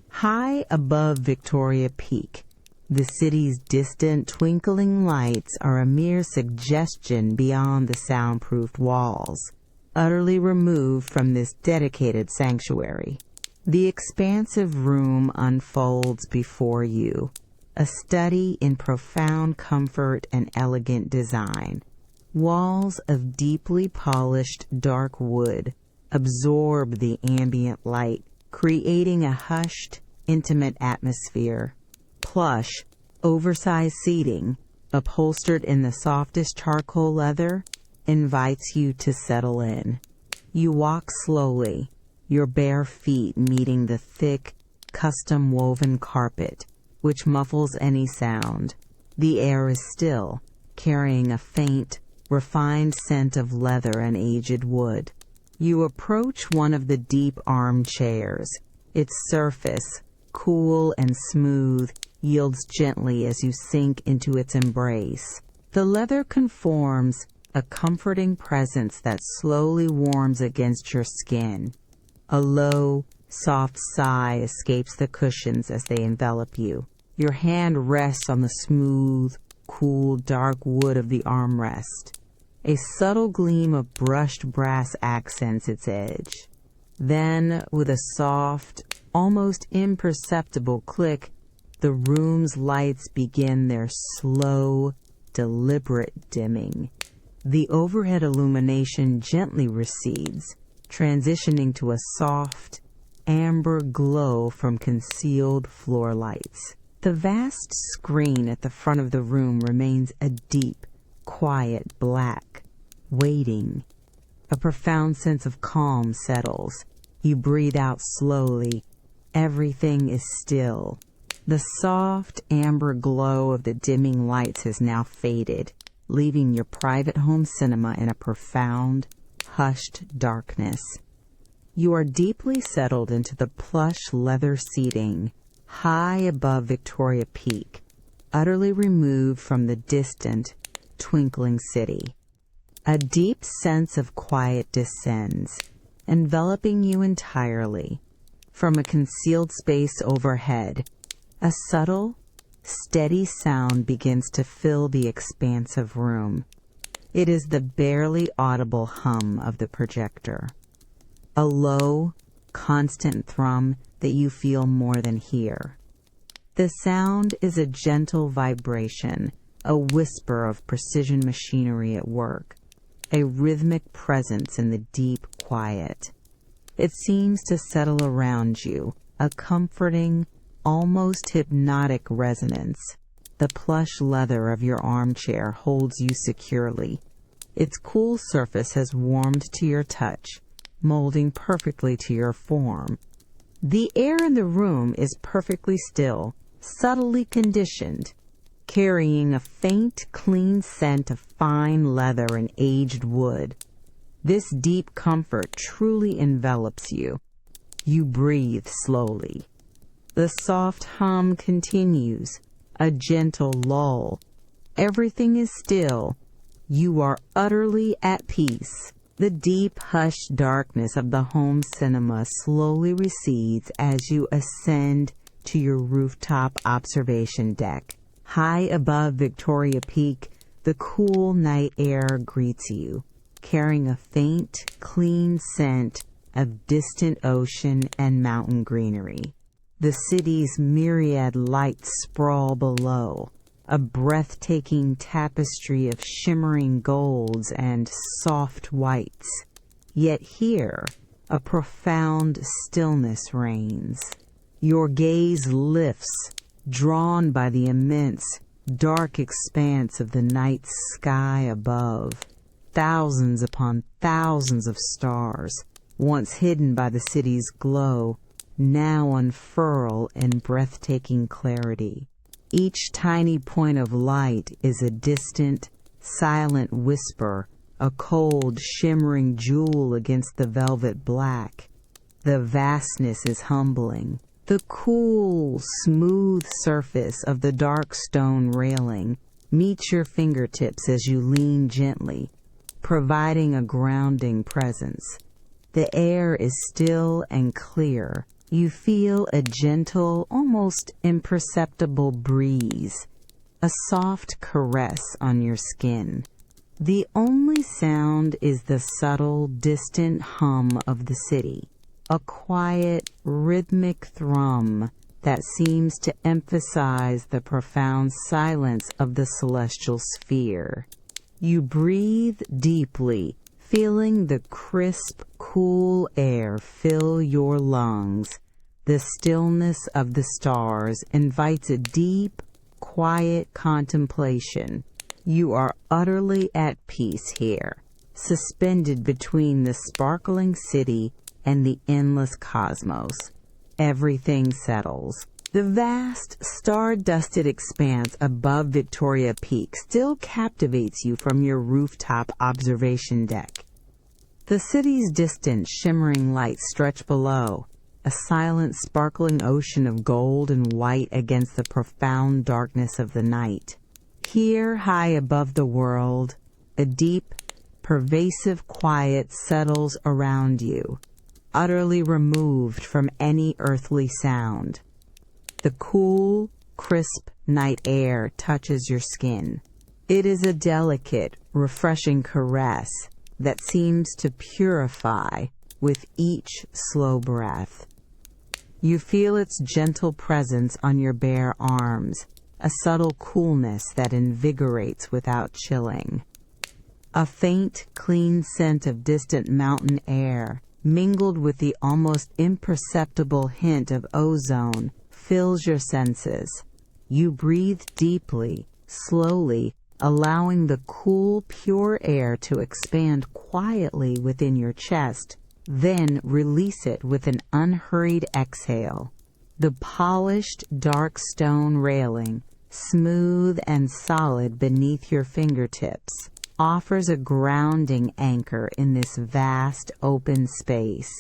High above Victoria Peak, the city's distant twinkling lights are a mere suggestion beyond the soundproofed walls, utterly removed from this dedicated sanctuary. The expansive room unfolds before you, a study in profound comfort and elegant design. Walls of deeply polished dark wood absorb the ambient light, creating a hushed, intimate atmosphere. Plush, oversized seating, upholstered in the softest charcoal leather, invites you to settle in. You walk slowly, your bare feet meeting the thick, custom-woven carpet, which muffles any sound. The air is still, carrying a faint, refined scent of leather and aged wood. You approach one of the deep armchairs. Its surface, cool and smooth, yields gently as you sink into its embrace. The leather conforms, a comforting presence that slowly warms against your skin. A low, soft sigh escapes the cushions as they envelop you. Your hand rests on the smooth, cool, dark wood of the armrest. A subtle gleam of brushed brass accents its edge. Then, with a soft, almost imperceptible click, the room's lights begin their slow, deliberate dimming. The overhead illumination gently recedes, transitioning to a soft, amber glow from concealed floor lights. The vast screen at the front of the room remains a deep, quiet black, waiting. A profound sense of calm settles. You breathe out slowly. Everything is still. The soft, amber glow of the dimming lights has now faded, leaving your private home cinema in a profound, hushed darkness. You are deeply settled into the plush leather seating, high above Victoria Peak, utterly removed from the distant, twinkling city. A deep sense of quiet descends, enveloping you entirely. From a concealed space overhead, a subtle, steady sound begins to fill the expansive room. It is the barely audible hum of the projector. A low, constant thrum that you feel more than hear. The sound is a gentle vibration, a whisper of precision machinery at work, a rhythmic presence in the deep quiet. It seems to settle around you, a comforting, almost hypnotic resonance. The plush leather of your armchair holds you securely. Its cool surface has warmed to your touch, molding perfectly to your form. The air in the room is perfectly still, subtly conditioned, carrying a faint, clean scent of fine leather and aged wood. This deep comfort truly envelops you. You breathe slowly. The soft hum continues, a gentle lull. Everything is still. You are utterly at peace. The deep, hushed darkness of the home cinema slowly recedes as you ascend to your rooftop observation deck. High above Victoria Peak, the cool night air greets you, carrying a faint, clean scent of distant ocean and mountain greenery. The city's myriad lights sprawl below, a breathtaking tapestry of shimmering golds and soft whites. Yet here, a profound stillness reigns. Your gaze lifts, drawn by the immense, dark expanse of the night sky above. Thousands upon thousands of stars, once hidden by the city's glow, now unfurl in breathtaking clarity. Each tiny point of light is a distant, silent whisper, a cold, shimmering jewel against the velvet black. The vastness is humbling. The cool, smooth surface of the dark stone railing meets your fingertips as you lean gently, providing a grounding presence. The air is still and clear. You feel a gentle, almost imperceptible breeze, a soft caress on your skin. The only sound is the subtle, distant hum of the city, a quiet, rhythmic thrum that seems to emphasize the profound silence of the celestial sphere. You breathe deeply, feeling the crisp, cool air fill your lungs. The stillness of the stars invites a deep, quiet contemplation. You are utterly at peace here, suspended between the sparkling city and the endless cosmos. Everything settles. The vast, star-dusted expanse above Victoria Peak still captivates you from your rooftop observation deck. The city's distant, shimmering lights stretch below, a silent, sparkling ocean of gold and white against the profound darkness of the night. Here, high above the world, a deep, pervasive quiet settles around you, utterly removed from any earthly sound. The cool, crisp night air touches your skin. It is a delicate, refreshing caress that seems to purify with each slow breath. You feel its gentle presence on your bare arms, a subtle coolness that invigorates without chilling. A faint, clean scent of distant mountain air, mingled with the almost imperceptible hint of ozone, fills your senses. You breathe deeply, slowly, allowing the cool, pure air to expand quietly within your chest, then release it with an unhurried exhale. The polished, dark stone railing, smooth and solid beneath your fingertips, offers a grounding anchor in this vast, open space.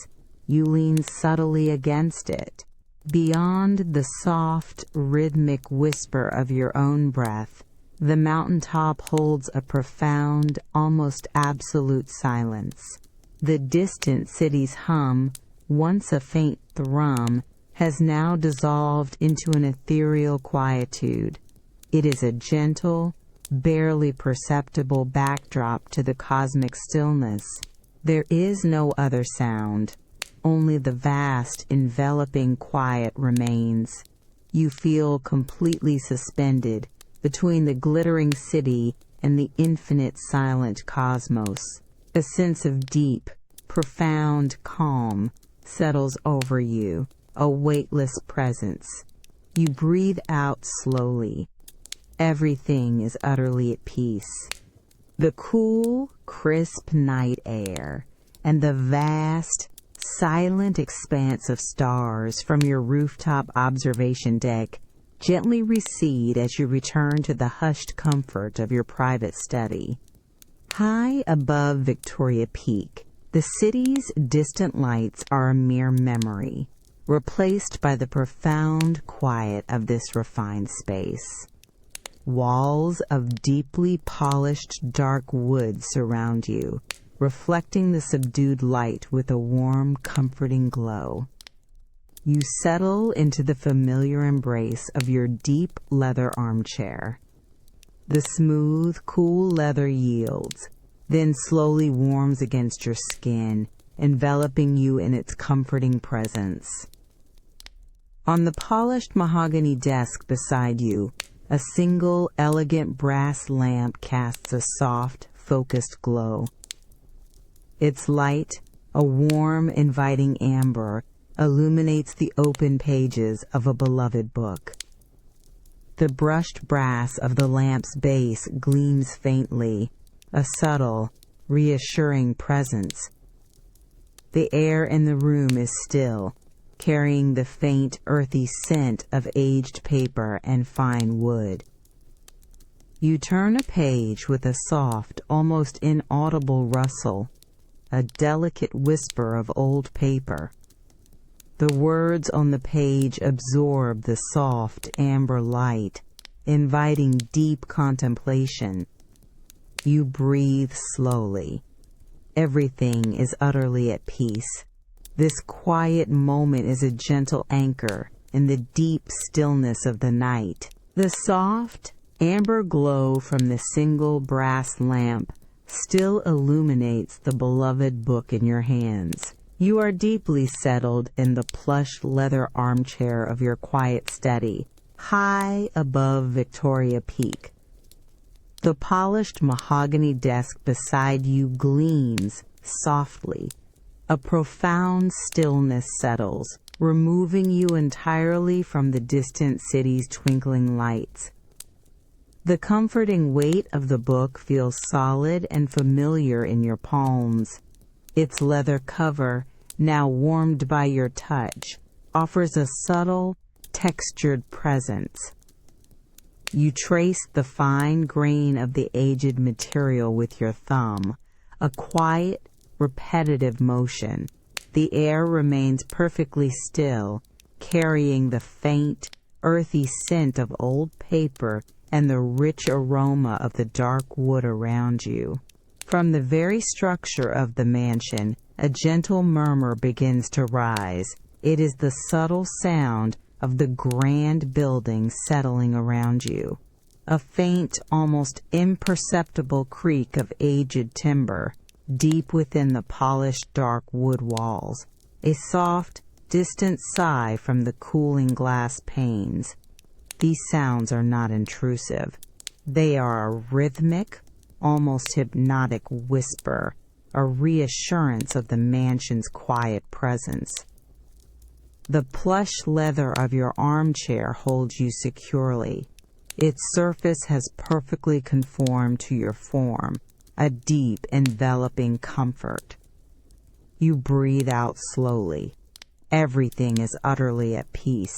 You lean subtly against it. Beyond the soft, rhythmic whisper of your own breath, the mountaintop holds a profound, almost absolute silence. The distant city's hum, once a faint thrum, has now dissolved into an ethereal quietude. It is a gentle, barely perceptible backdrop to the cosmic stillness. There is no other sound. Only the vast, enveloping quiet remains. You feel completely suspended between the glittering city and the infinite silent cosmos. A sense of deep, profound calm settles over you, a weightless presence. You breathe out slowly. Everything is utterly at peace. The cool, crisp night air and the vast, silent expanse of stars from your rooftop observation deck gently recede as you return to the hushed comfort of your private study. High above Victoria Peak, the city's distant lights are a mere memory, replaced by the profound quiet of this refined space. Walls of deeply polished dark wood surround you, reflecting the subdued light with a warm, comforting glow. You settle into the familiar embrace of your deep leather armchair. The smooth, cool leather yields, then slowly warms against your skin, enveloping you in its comforting presence. On the polished mahogany desk beside you, a single elegant brass lamp casts a soft, focused glow. Its light, a warm, inviting amber, illuminates the open pages of a beloved book. The brushed brass of the lamp's base gleams faintly, a subtle, reassuring presence. The air in the room is still, carrying the faint, earthy scent of aged paper and fine wood. You turn a page with a soft, almost inaudible rustle, a delicate whisper of old paper. The words on the page absorb the soft, amber light, inviting deep contemplation. You breathe slowly. Everything is utterly at peace. This quiet moment is a gentle anchor in the deep stillness of the night. The soft, amber glow from the single brass lamp still illuminates the beloved book in your hands. You are deeply settled in the plush leather armchair of your quiet study, high above Victoria Peak. The polished mahogany desk beside you gleams softly. A profound stillness settles, removing you entirely from the distant city's twinkling lights. The comforting weight of the book feels solid and familiar in your palms. Its leather cover, now warmed by your touch, offers a subtle, textured presence. You trace the fine grain of the aged material with your thumb, a quiet, repetitive motion. The air remains perfectly still, carrying the faint, earthy scent of old paper and the rich aroma of the dark wood around you. From the very structure of the mansion, a gentle murmur begins to rise. It is the subtle sound of the grand building settling around you. A faint, almost imperceptible creak of aged timber, deep within the polished dark wood walls. A soft, distant sigh from the cooling glass panes. These sounds are not intrusive. They are a rhythmic, almost hypnotic whisper, a reassurance of the mansion's quiet presence. The plush leather of your armchair holds you securely. Its surface has perfectly conformed to your form, a deep, enveloping comfort. You breathe out slowly. Everything is utterly at peace.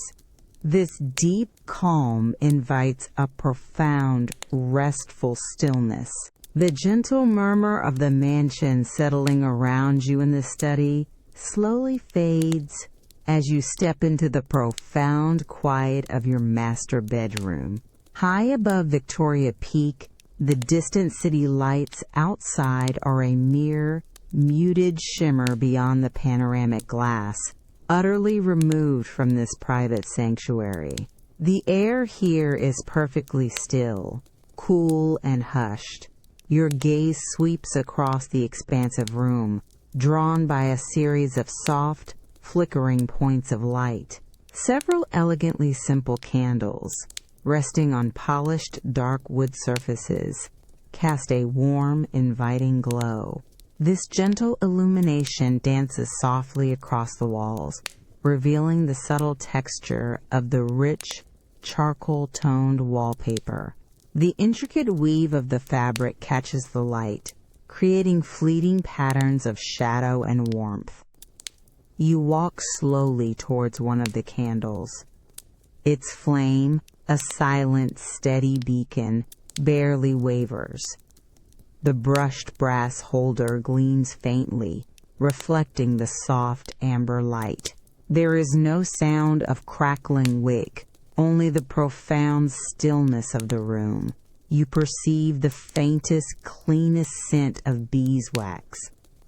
This deep calm invites a profound, restful stillness. The gentle murmur of the mansion settling around you in the study slowly fades as you step into the profound quiet of your master bedroom. High above Victoria Peak, the distant city lights outside are a mere, muted shimmer beyond the panoramic glass, utterly removed from this private sanctuary. The air here is perfectly still, cool and hushed. Your gaze sweeps across the expansive room, drawn by a series of soft, flickering points of light. Several elegantly simple candles, resting on polished dark wood surfaces, cast a warm, inviting glow. This gentle illumination dances softly across the walls, revealing the subtle texture of the rich, charcoal-toned wallpaper. The intricate weave of the fabric catches the light, creating fleeting patterns of shadow and warmth. You walk slowly towards one of the candles. Its flame, a silent, steady beacon, barely wavers. The brushed brass holder gleams faintly, reflecting the soft amber light. There is no sound of crackling wick, only the profound stillness of the room. You perceive the faintest, cleanest scent of beeswax,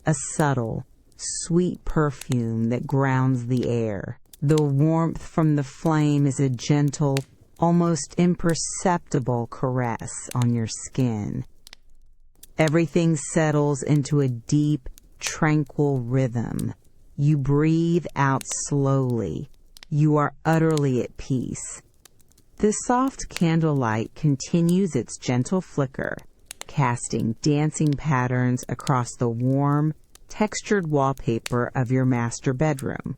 a subtle, sweet perfume that grounds the air. The warmth from the flame is a gentle, almost imperceptible caress on your skin. Everything settles into a deep, tranquil rhythm. You breathe out slowly. You are utterly at peace. The soft candlelight continues its gentle flicker, casting dancing patterns across the warm, textured wallpaper of your master bedroom.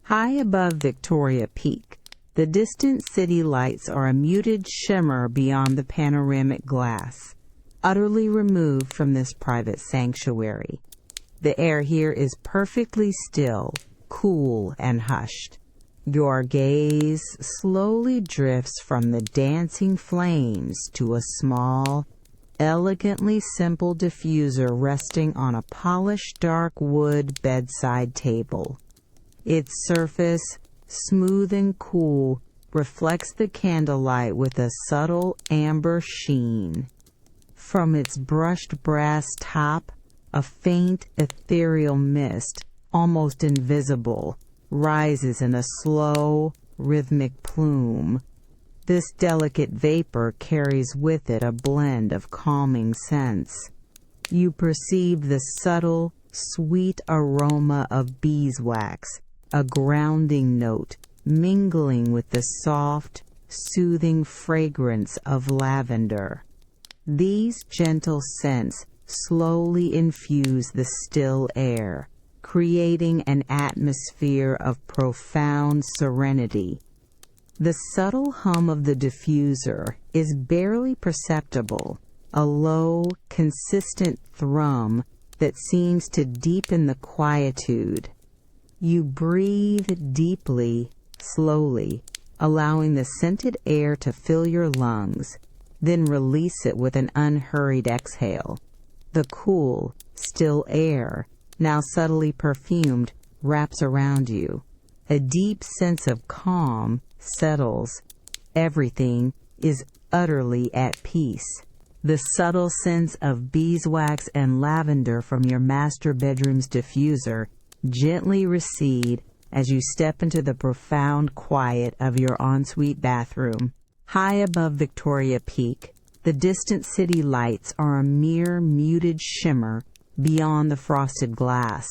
High above Victoria Peak, the distant city lights are a muted shimmer beyond the panoramic glass, utterly removed from this private sanctuary. The air here is perfectly still, cool, and hushed. Your gaze slowly drifts from the dancing flames to a small, elegantly simple diffuser resting on a polished dark wood bedside table. Its surface, smooth and cool, reflects the candlelight with a subtle amber sheen. From its brushed brass top, a faint ethereal mist, almost invisible, rises in a slow, rhythmic plume. This delicate vapor carries with it a blend of calming scents. You perceive the subtle, sweet aroma of beeswax, a grounding note mingling with the soft, soothing fragrance of lavender. These gentle scents slowly infuse the still air, creating an atmosphere of profound serenity. The subtle hum of the diffuser is barely perceptible, a low, consistent thrum that seems to deepen the quietude. You breathe deeply, slowly, allowing the scented air to fill your lungs, then release it with an unhurried exhale. The cool, still air, now subtly perfumed, wraps around you. A deep sense of calm settles. Everything is utterly at peace. The subtle sense of beeswax and lavender from your master bedroom's diffuser gently recede as you step into the profound quiet of your ensuite bathroom. High above Victoria Peak, the distant city lights are a mere muted shimmer beyond the frosted glass,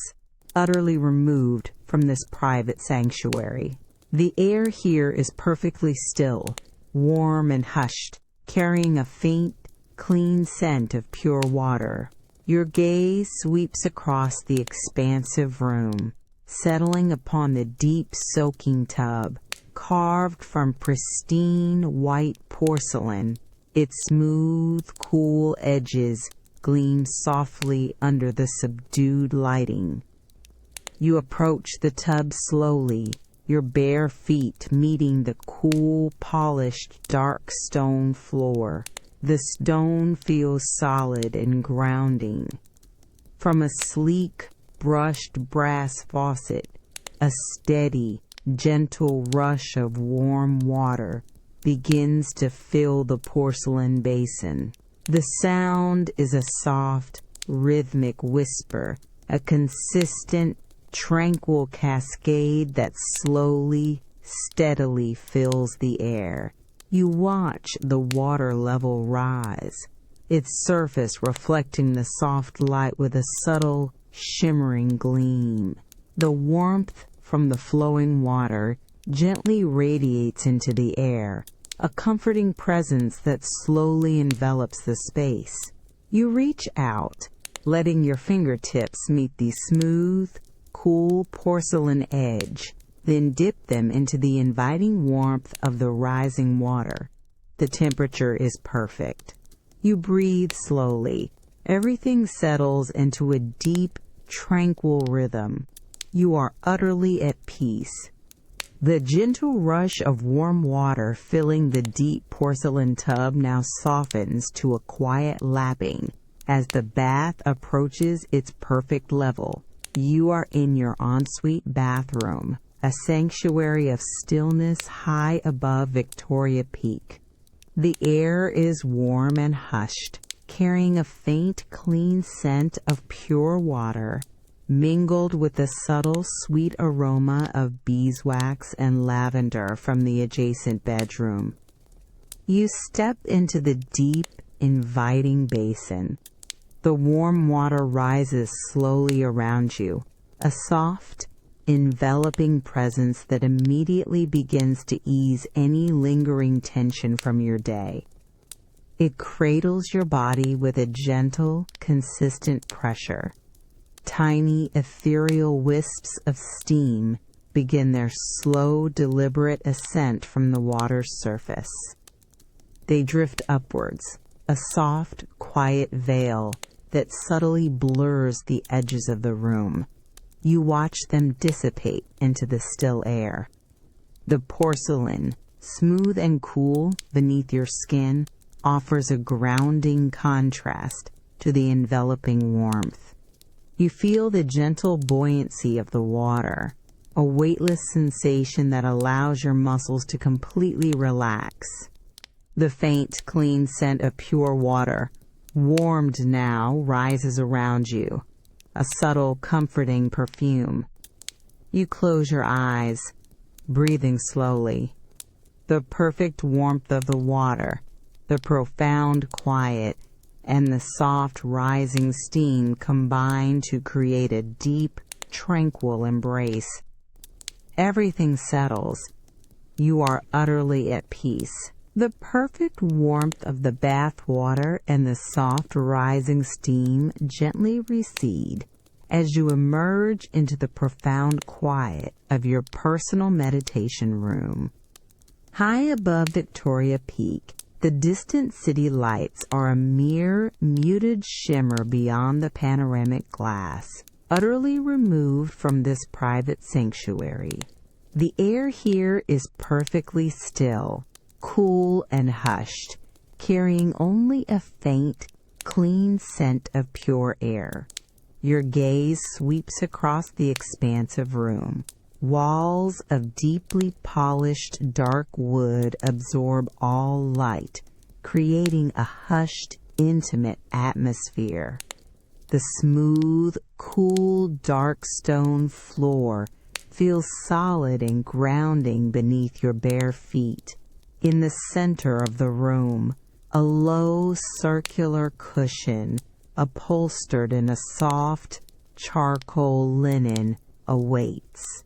utterly removed from this private sanctuary. The air here is perfectly still, warm and hushed, carrying a faint, clean scent of pure water. Your gaze sweeps across the expansive room, settling upon the deep soaking tub, carved from pristine white porcelain. Its smooth, cool edges gleam softly under the subdued lighting. You approach the tub slowly, your bare feet meeting the cool, polished, dark stone floor. The stone feels solid and grounding. From a sleek, brushed brass faucet, a steady, gentle rush of warm water begins to fill the porcelain basin. The sound is a soft, rhythmic whisper, a consistent, tranquil cascade that slowly, steadily fills the air. You watch the water level rise, its surface reflecting the soft light with a subtle, shimmering gleam. The warmth from the flowing water gently radiates into the air, a comforting presence that slowly envelops the space. You reach out, letting your fingertips meet the smooth, cool porcelain edge, then dip them into the inviting warmth of the rising water. The temperature is perfect. You breathe slowly. Everything settles into a deep, tranquil rhythm. You are utterly at peace. The gentle rush of warm water filling the deep porcelain tub now softens to a quiet lapping as the bath approaches its perfect level. You are in your ensuite bathroom, a sanctuary of stillness high above Victoria Peak. The air is warm and hushed, carrying a faint, clean scent of pure water, mingled with the subtle, sweet aroma of beeswax and lavender from the adjacent bedroom. You step into the deep, inviting basin. The warm water rises slowly around you, a soft, enveloping presence that immediately begins to ease any lingering tension from your day. It cradles your body with a gentle, consistent pressure. Tiny, ethereal wisps of steam begin their slow, deliberate ascent from the water's surface. They drift upwards, a soft, quiet veil that subtly blurs the edges of the room. You watch them dissipate into the still air. The porcelain, smooth and cool beneath your skin, offers a grounding contrast to the enveloping warmth. You feel the gentle buoyancy of the water, a weightless sensation that allows your muscles to completely relax. The faint, clean scent of pure water, warmed now, rises around you, a subtle, comforting perfume. You close your eyes, breathing slowly. The perfect warmth of the water, the profound quiet, and the soft rising steam combine to create a deep, tranquil embrace. Everything settles. You are utterly at peace. The perfect warmth of the bath water and the soft rising steam gently recede as you emerge into the profound quiet of your personal meditation room. High above Victoria Peak, the distant city lights are a mere muted shimmer beyond the panoramic glass, utterly removed from this private sanctuary. The air here is perfectly still, cool and hushed, carrying only a faint, clean scent of pure air. Your gaze sweeps across the expansive room. Walls of deeply polished dark wood absorb all light, creating a hushed, intimate atmosphere. The smooth, cool, dark stone floor feels solid and grounding beneath your bare feet. In the center of the room, a low circular cushion, upholstered in a soft, charcoal linen, awaits.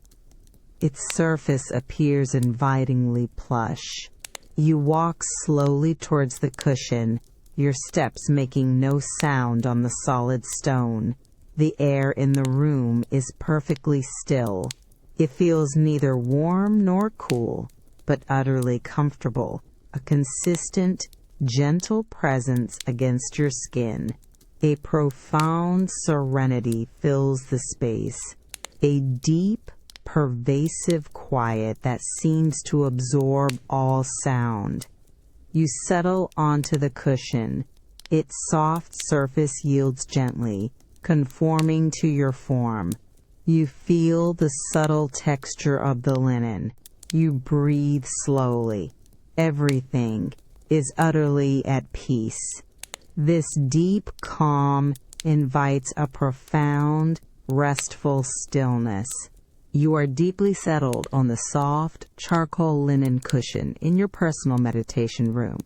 Its surface appears invitingly plush. You walk slowly towards the cushion, your steps making no sound on the solid stone. The air in the room is perfectly still. It feels neither warm nor cool, but utterly comfortable, a consistent, gentle presence against your skin. A profound serenity fills the space, a deep, pervasive quiet that seems to absorb all sound. You settle onto the cushion. Its soft surface yields gently, conforming to your form. You feel the subtle texture of the linen. You breathe slowly. Everything is utterly at peace. This deep calm invites a profound, restful stillness. You are deeply settled on the soft, charcoal linen cushion in your personal meditation room.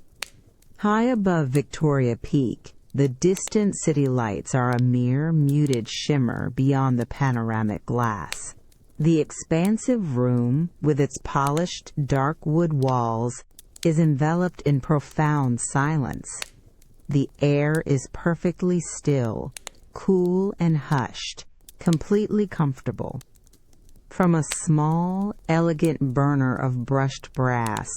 High above Victoria Peak, the distant city lights are a mere muted shimmer beyond the panoramic glass. The expansive room, with its polished, dark wood walls, is enveloped in profound silence. The air is perfectly still, cool and hushed, completely comfortable. From a small, elegant burner of brushed brass,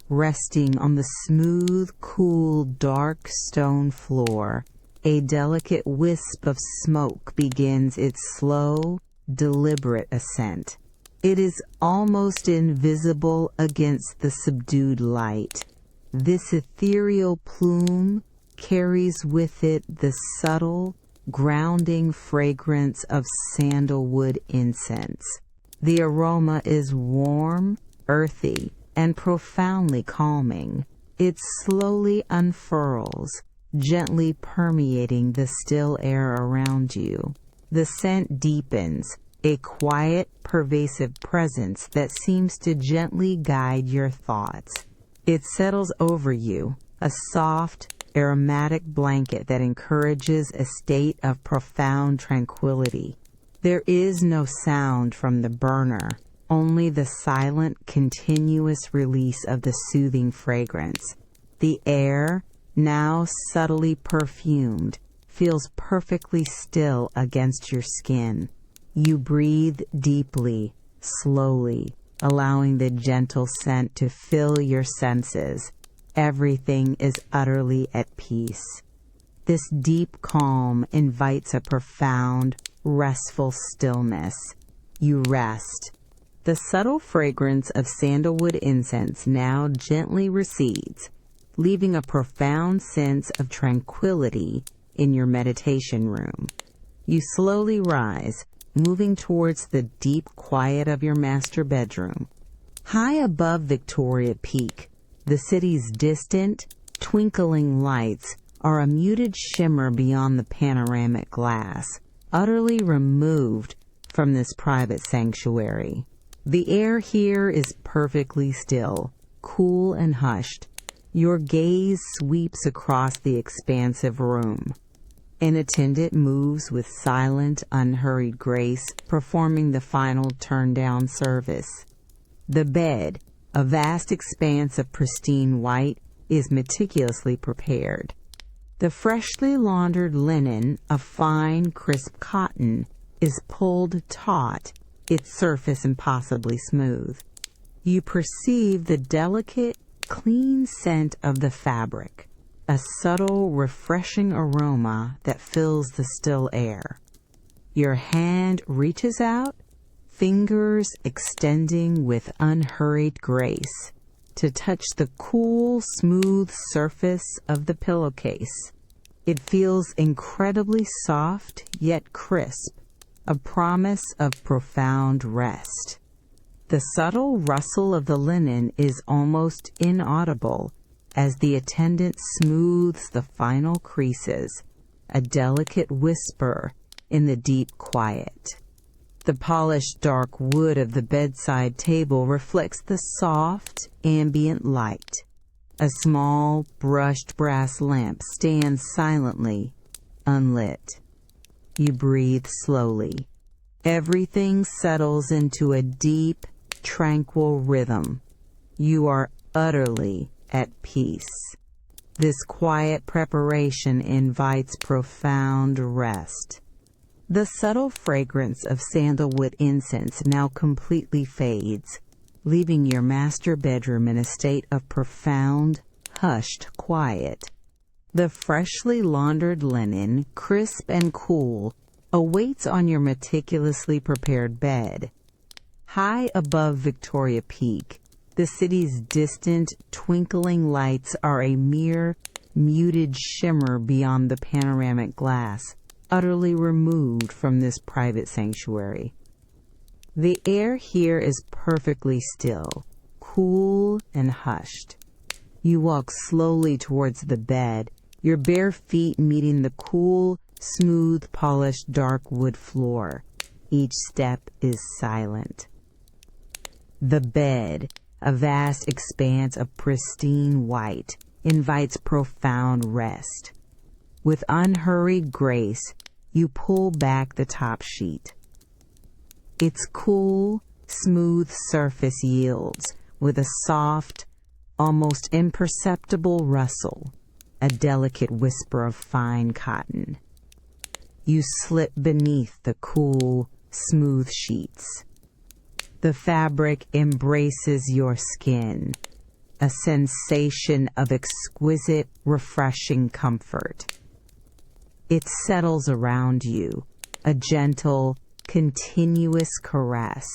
resting on the smooth, cool, dark stone floor, a delicate wisp of smoke begins its slow, deliberate ascent. It is almost invisible against the subdued light. This ethereal plume carries with it the subtle, grounding fragrance of sandalwood incense. The aroma is warm, earthy, and profoundly calming. It slowly unfurls, gently permeating the still air around you. The scent deepens, a quiet, pervasive presence that seems to gently guide your thoughts. It settles over you, a soft, aromatic blanket that encourages a state of profound tranquility. There is no sound from the burner, only the silent, continuous release of the soothing fragrance. The air, now subtly perfumed, feels perfectly still against your skin. You breathe deeply, slowly, allowing the gentle scent to fill your senses. Everything is utterly at peace. This deep calm invites a profound, restful stillness. You rest. The subtle fragrance of sandalwood incense now gently recedes, leaving a profound sense of tranquility in your meditation room. You slowly rise, moving towards the deep quiet of your master bedroom. High above Victoria Peak, the city's distant, twinkling lights are a muted shimmer beyond the panoramic glass, utterly removed from this private sanctuary. The air here is perfectly still, cool and hushed. Your gaze sweeps across the expansive room. An attendant moves with silent, unhurried grace, performing the final turn-down service. The bed, a vast expanse of pristine white, is meticulously prepared. The freshly laundered linen of fine, crisp cotton is pulled taut, its surface impossibly smooth. You perceive the delicate, clean scent of the fabric, a subtle, refreshing aroma that fills the still air. Your hand reaches out, fingers extending with unhurried grace, to touch the cool, smooth surface of the pillowcase. It feels incredibly soft yet crisp, a promise of profound rest. The subtle rustle of the linen is almost inaudible as the attendant smooths the final creases, a delicate whisper in the deep quiet. The polished dark wood of the bedside table reflects the soft, ambient light. A small, brushed brass lamp stands silently, unlit. You breathe slowly. Everything settles into a deep, tranquil rhythm. You are utterly at peace. This quiet preparation invites profound rest. The subtle fragrance of sandalwood incense now completely fades, leaving your master bedroom in a state of profound, hushed quiet. The freshly laundered linen, crisp and cool, awaits on your meticulously prepared bed. High above Victoria Peak, the city's distant, twinkling lights are a mere, muted shimmer beyond the panoramic glass, utterly removed from this private sanctuary. The air here is perfectly still, cool and hushed. You walk slowly towards the bed, your bare feet meeting the cool, smooth, polished, dark wood floor. Each step is silent. The bed, a vast expanse of pristine white, invites profound rest. With unhurried grace, you pull back the top sheet. Its cool, smooth surface yields with a soft, almost imperceptible rustle, a delicate whisper of fine cotton. You slip beneath the cool, smooth sheets. The fabric embraces your skin, a sensation of exquisite, refreshing comfort. It settles around you, a gentle, continuous caress.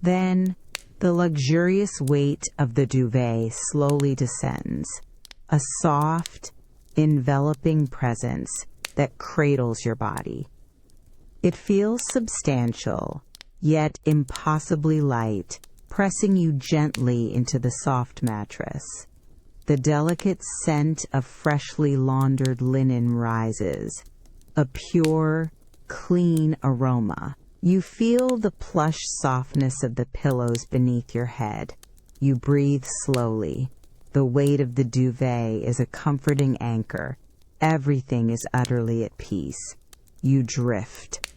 Then, the luxurious weight of the duvet slowly descends, a soft, enveloping presence that cradles your body. It feels substantial, yet impossibly light, pressing you gently into the soft mattress. The delicate scent of freshly laundered linen rises, a pure, clean aroma. You feel the plush softness of the pillows beneath your head. You breathe slowly. The weight of the duvet is a comforting anchor. Everything is utterly at peace. You drift.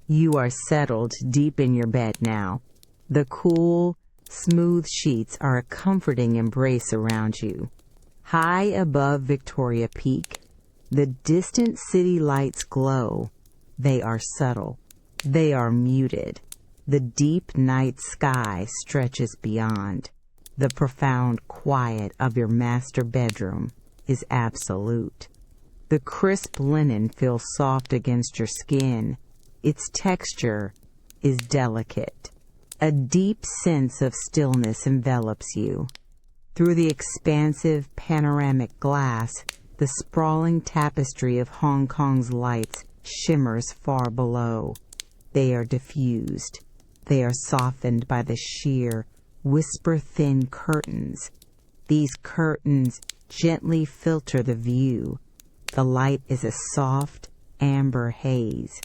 You are settled deep in your bed now. The cool, smooth sheets are a comforting embrace around you. High above Victoria Peak, the distant city lights glow. They are subtle. They are muted. The deep night sky stretches beyond. The profound quiet of your master bedroom is absolute. The crisp linen feels soft against your skin. Its texture is delicate. A deep sense of stillness envelops you. Through the expansive panoramic glass, the sprawling tapestry of Hong Kong's lights shimmers far below. They are diffused. They are softened by the sheer, whisper-thin curtains. These curtains gently filter the view. The light is a soft, amber haze.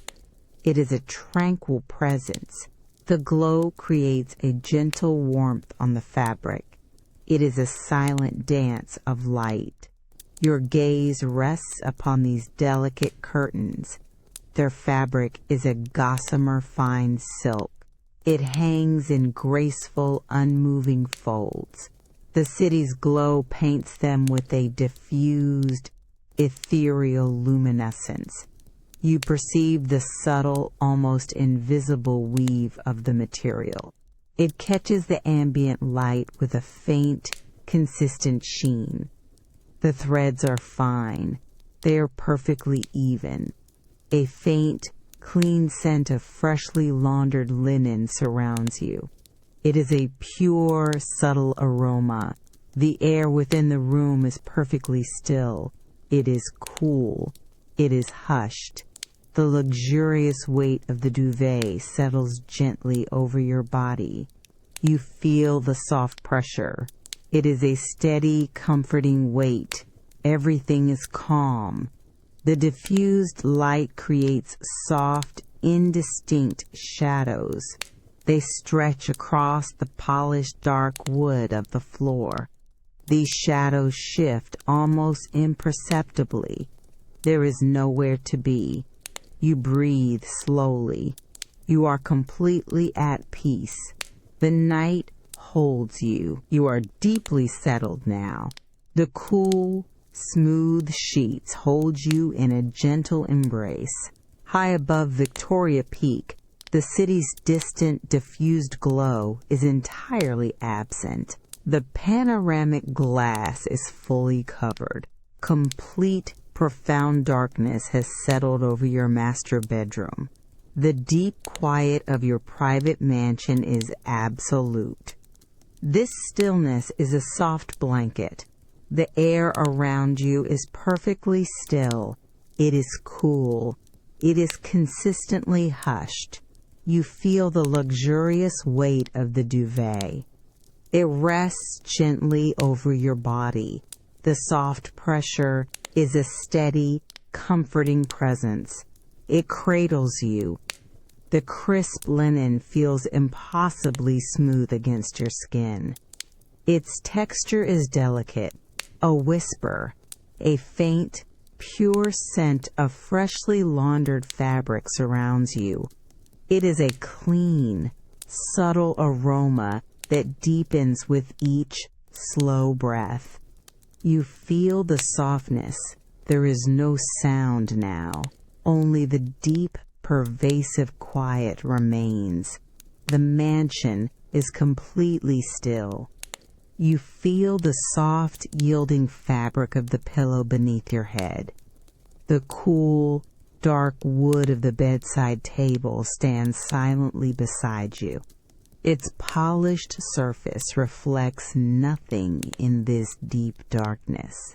It is a tranquil presence. The glow creates a gentle warmth on the fabric. It is a silent dance of light. Your gaze rests upon these delicate curtains. Their fabric is a gossamer fine silk. It hangs in graceful, unmoving folds. The city's glow paints them with a diffused, ethereal luminescence. You perceive the subtle, almost invisible weave of the material. It catches the ambient light with a faint, consistent sheen. The threads are fine. They are perfectly even. A faint, clean scent of freshly laundered linen surrounds you. It is a pure, subtle aroma. The air within the room is perfectly still. It is cool. It is hushed. The luxurious weight of the duvet settles gently over your body. You feel the soft pressure. It is a steady, comforting weight. Everything is calm. The diffused light creates soft, indistinct shadows. They stretch across the polished dark wood of the floor. These shadows shift almost imperceptibly. There is nowhere to be. You breathe slowly. You are completely at peace. The night holds you. You are deeply settled now. The cool, smooth sheets hold you in a gentle embrace. High above Victoria Peak, the city's distant, diffused glow is entirely absent. The panoramic glass is fully covered. Complete, profound darkness has settled over your master bedroom. The deep quiet of your private mansion is absolute. This stillness is a soft blanket. The air around you is perfectly still. It is cool. It is consistently hushed. You feel the luxurious weight of the duvet. It rests gently over your body. The soft pressure is a steady, comforting presence. It cradles you. The crisp linen feels impossibly smooth against your skin. Its texture is delicate, a whisper, a faint, pure scent of freshly laundered fabric surrounds you. It is a clean, subtle aroma that deepens with each slow breath. You feel the softness. There is no sound now. Only the deep, pervasive quiet remains. The mansion is completely still. You feel the soft, yielding fabric of the pillow beneath your head. The cool, dark wood of the bedside table stands silently beside you. Its polished surface reflects nothing in this deep darkness.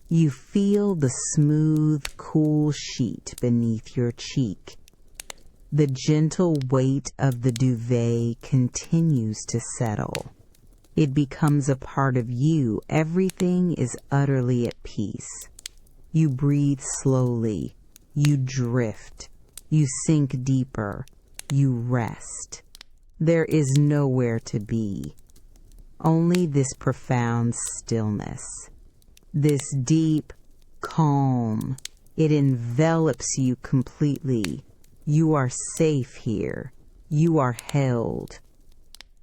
You feel the smooth, cool sheet beneath your cheek. The gentle weight of the duvet continues to settle. It becomes a part of you. Everything is utterly at peace. You breathe slowly. You drift. You sink deeper. You rest. There is nowhere to be. Only this profound stillness. This deep calm. It envelops you completely. You are safe here. You are held.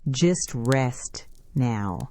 Just rest now.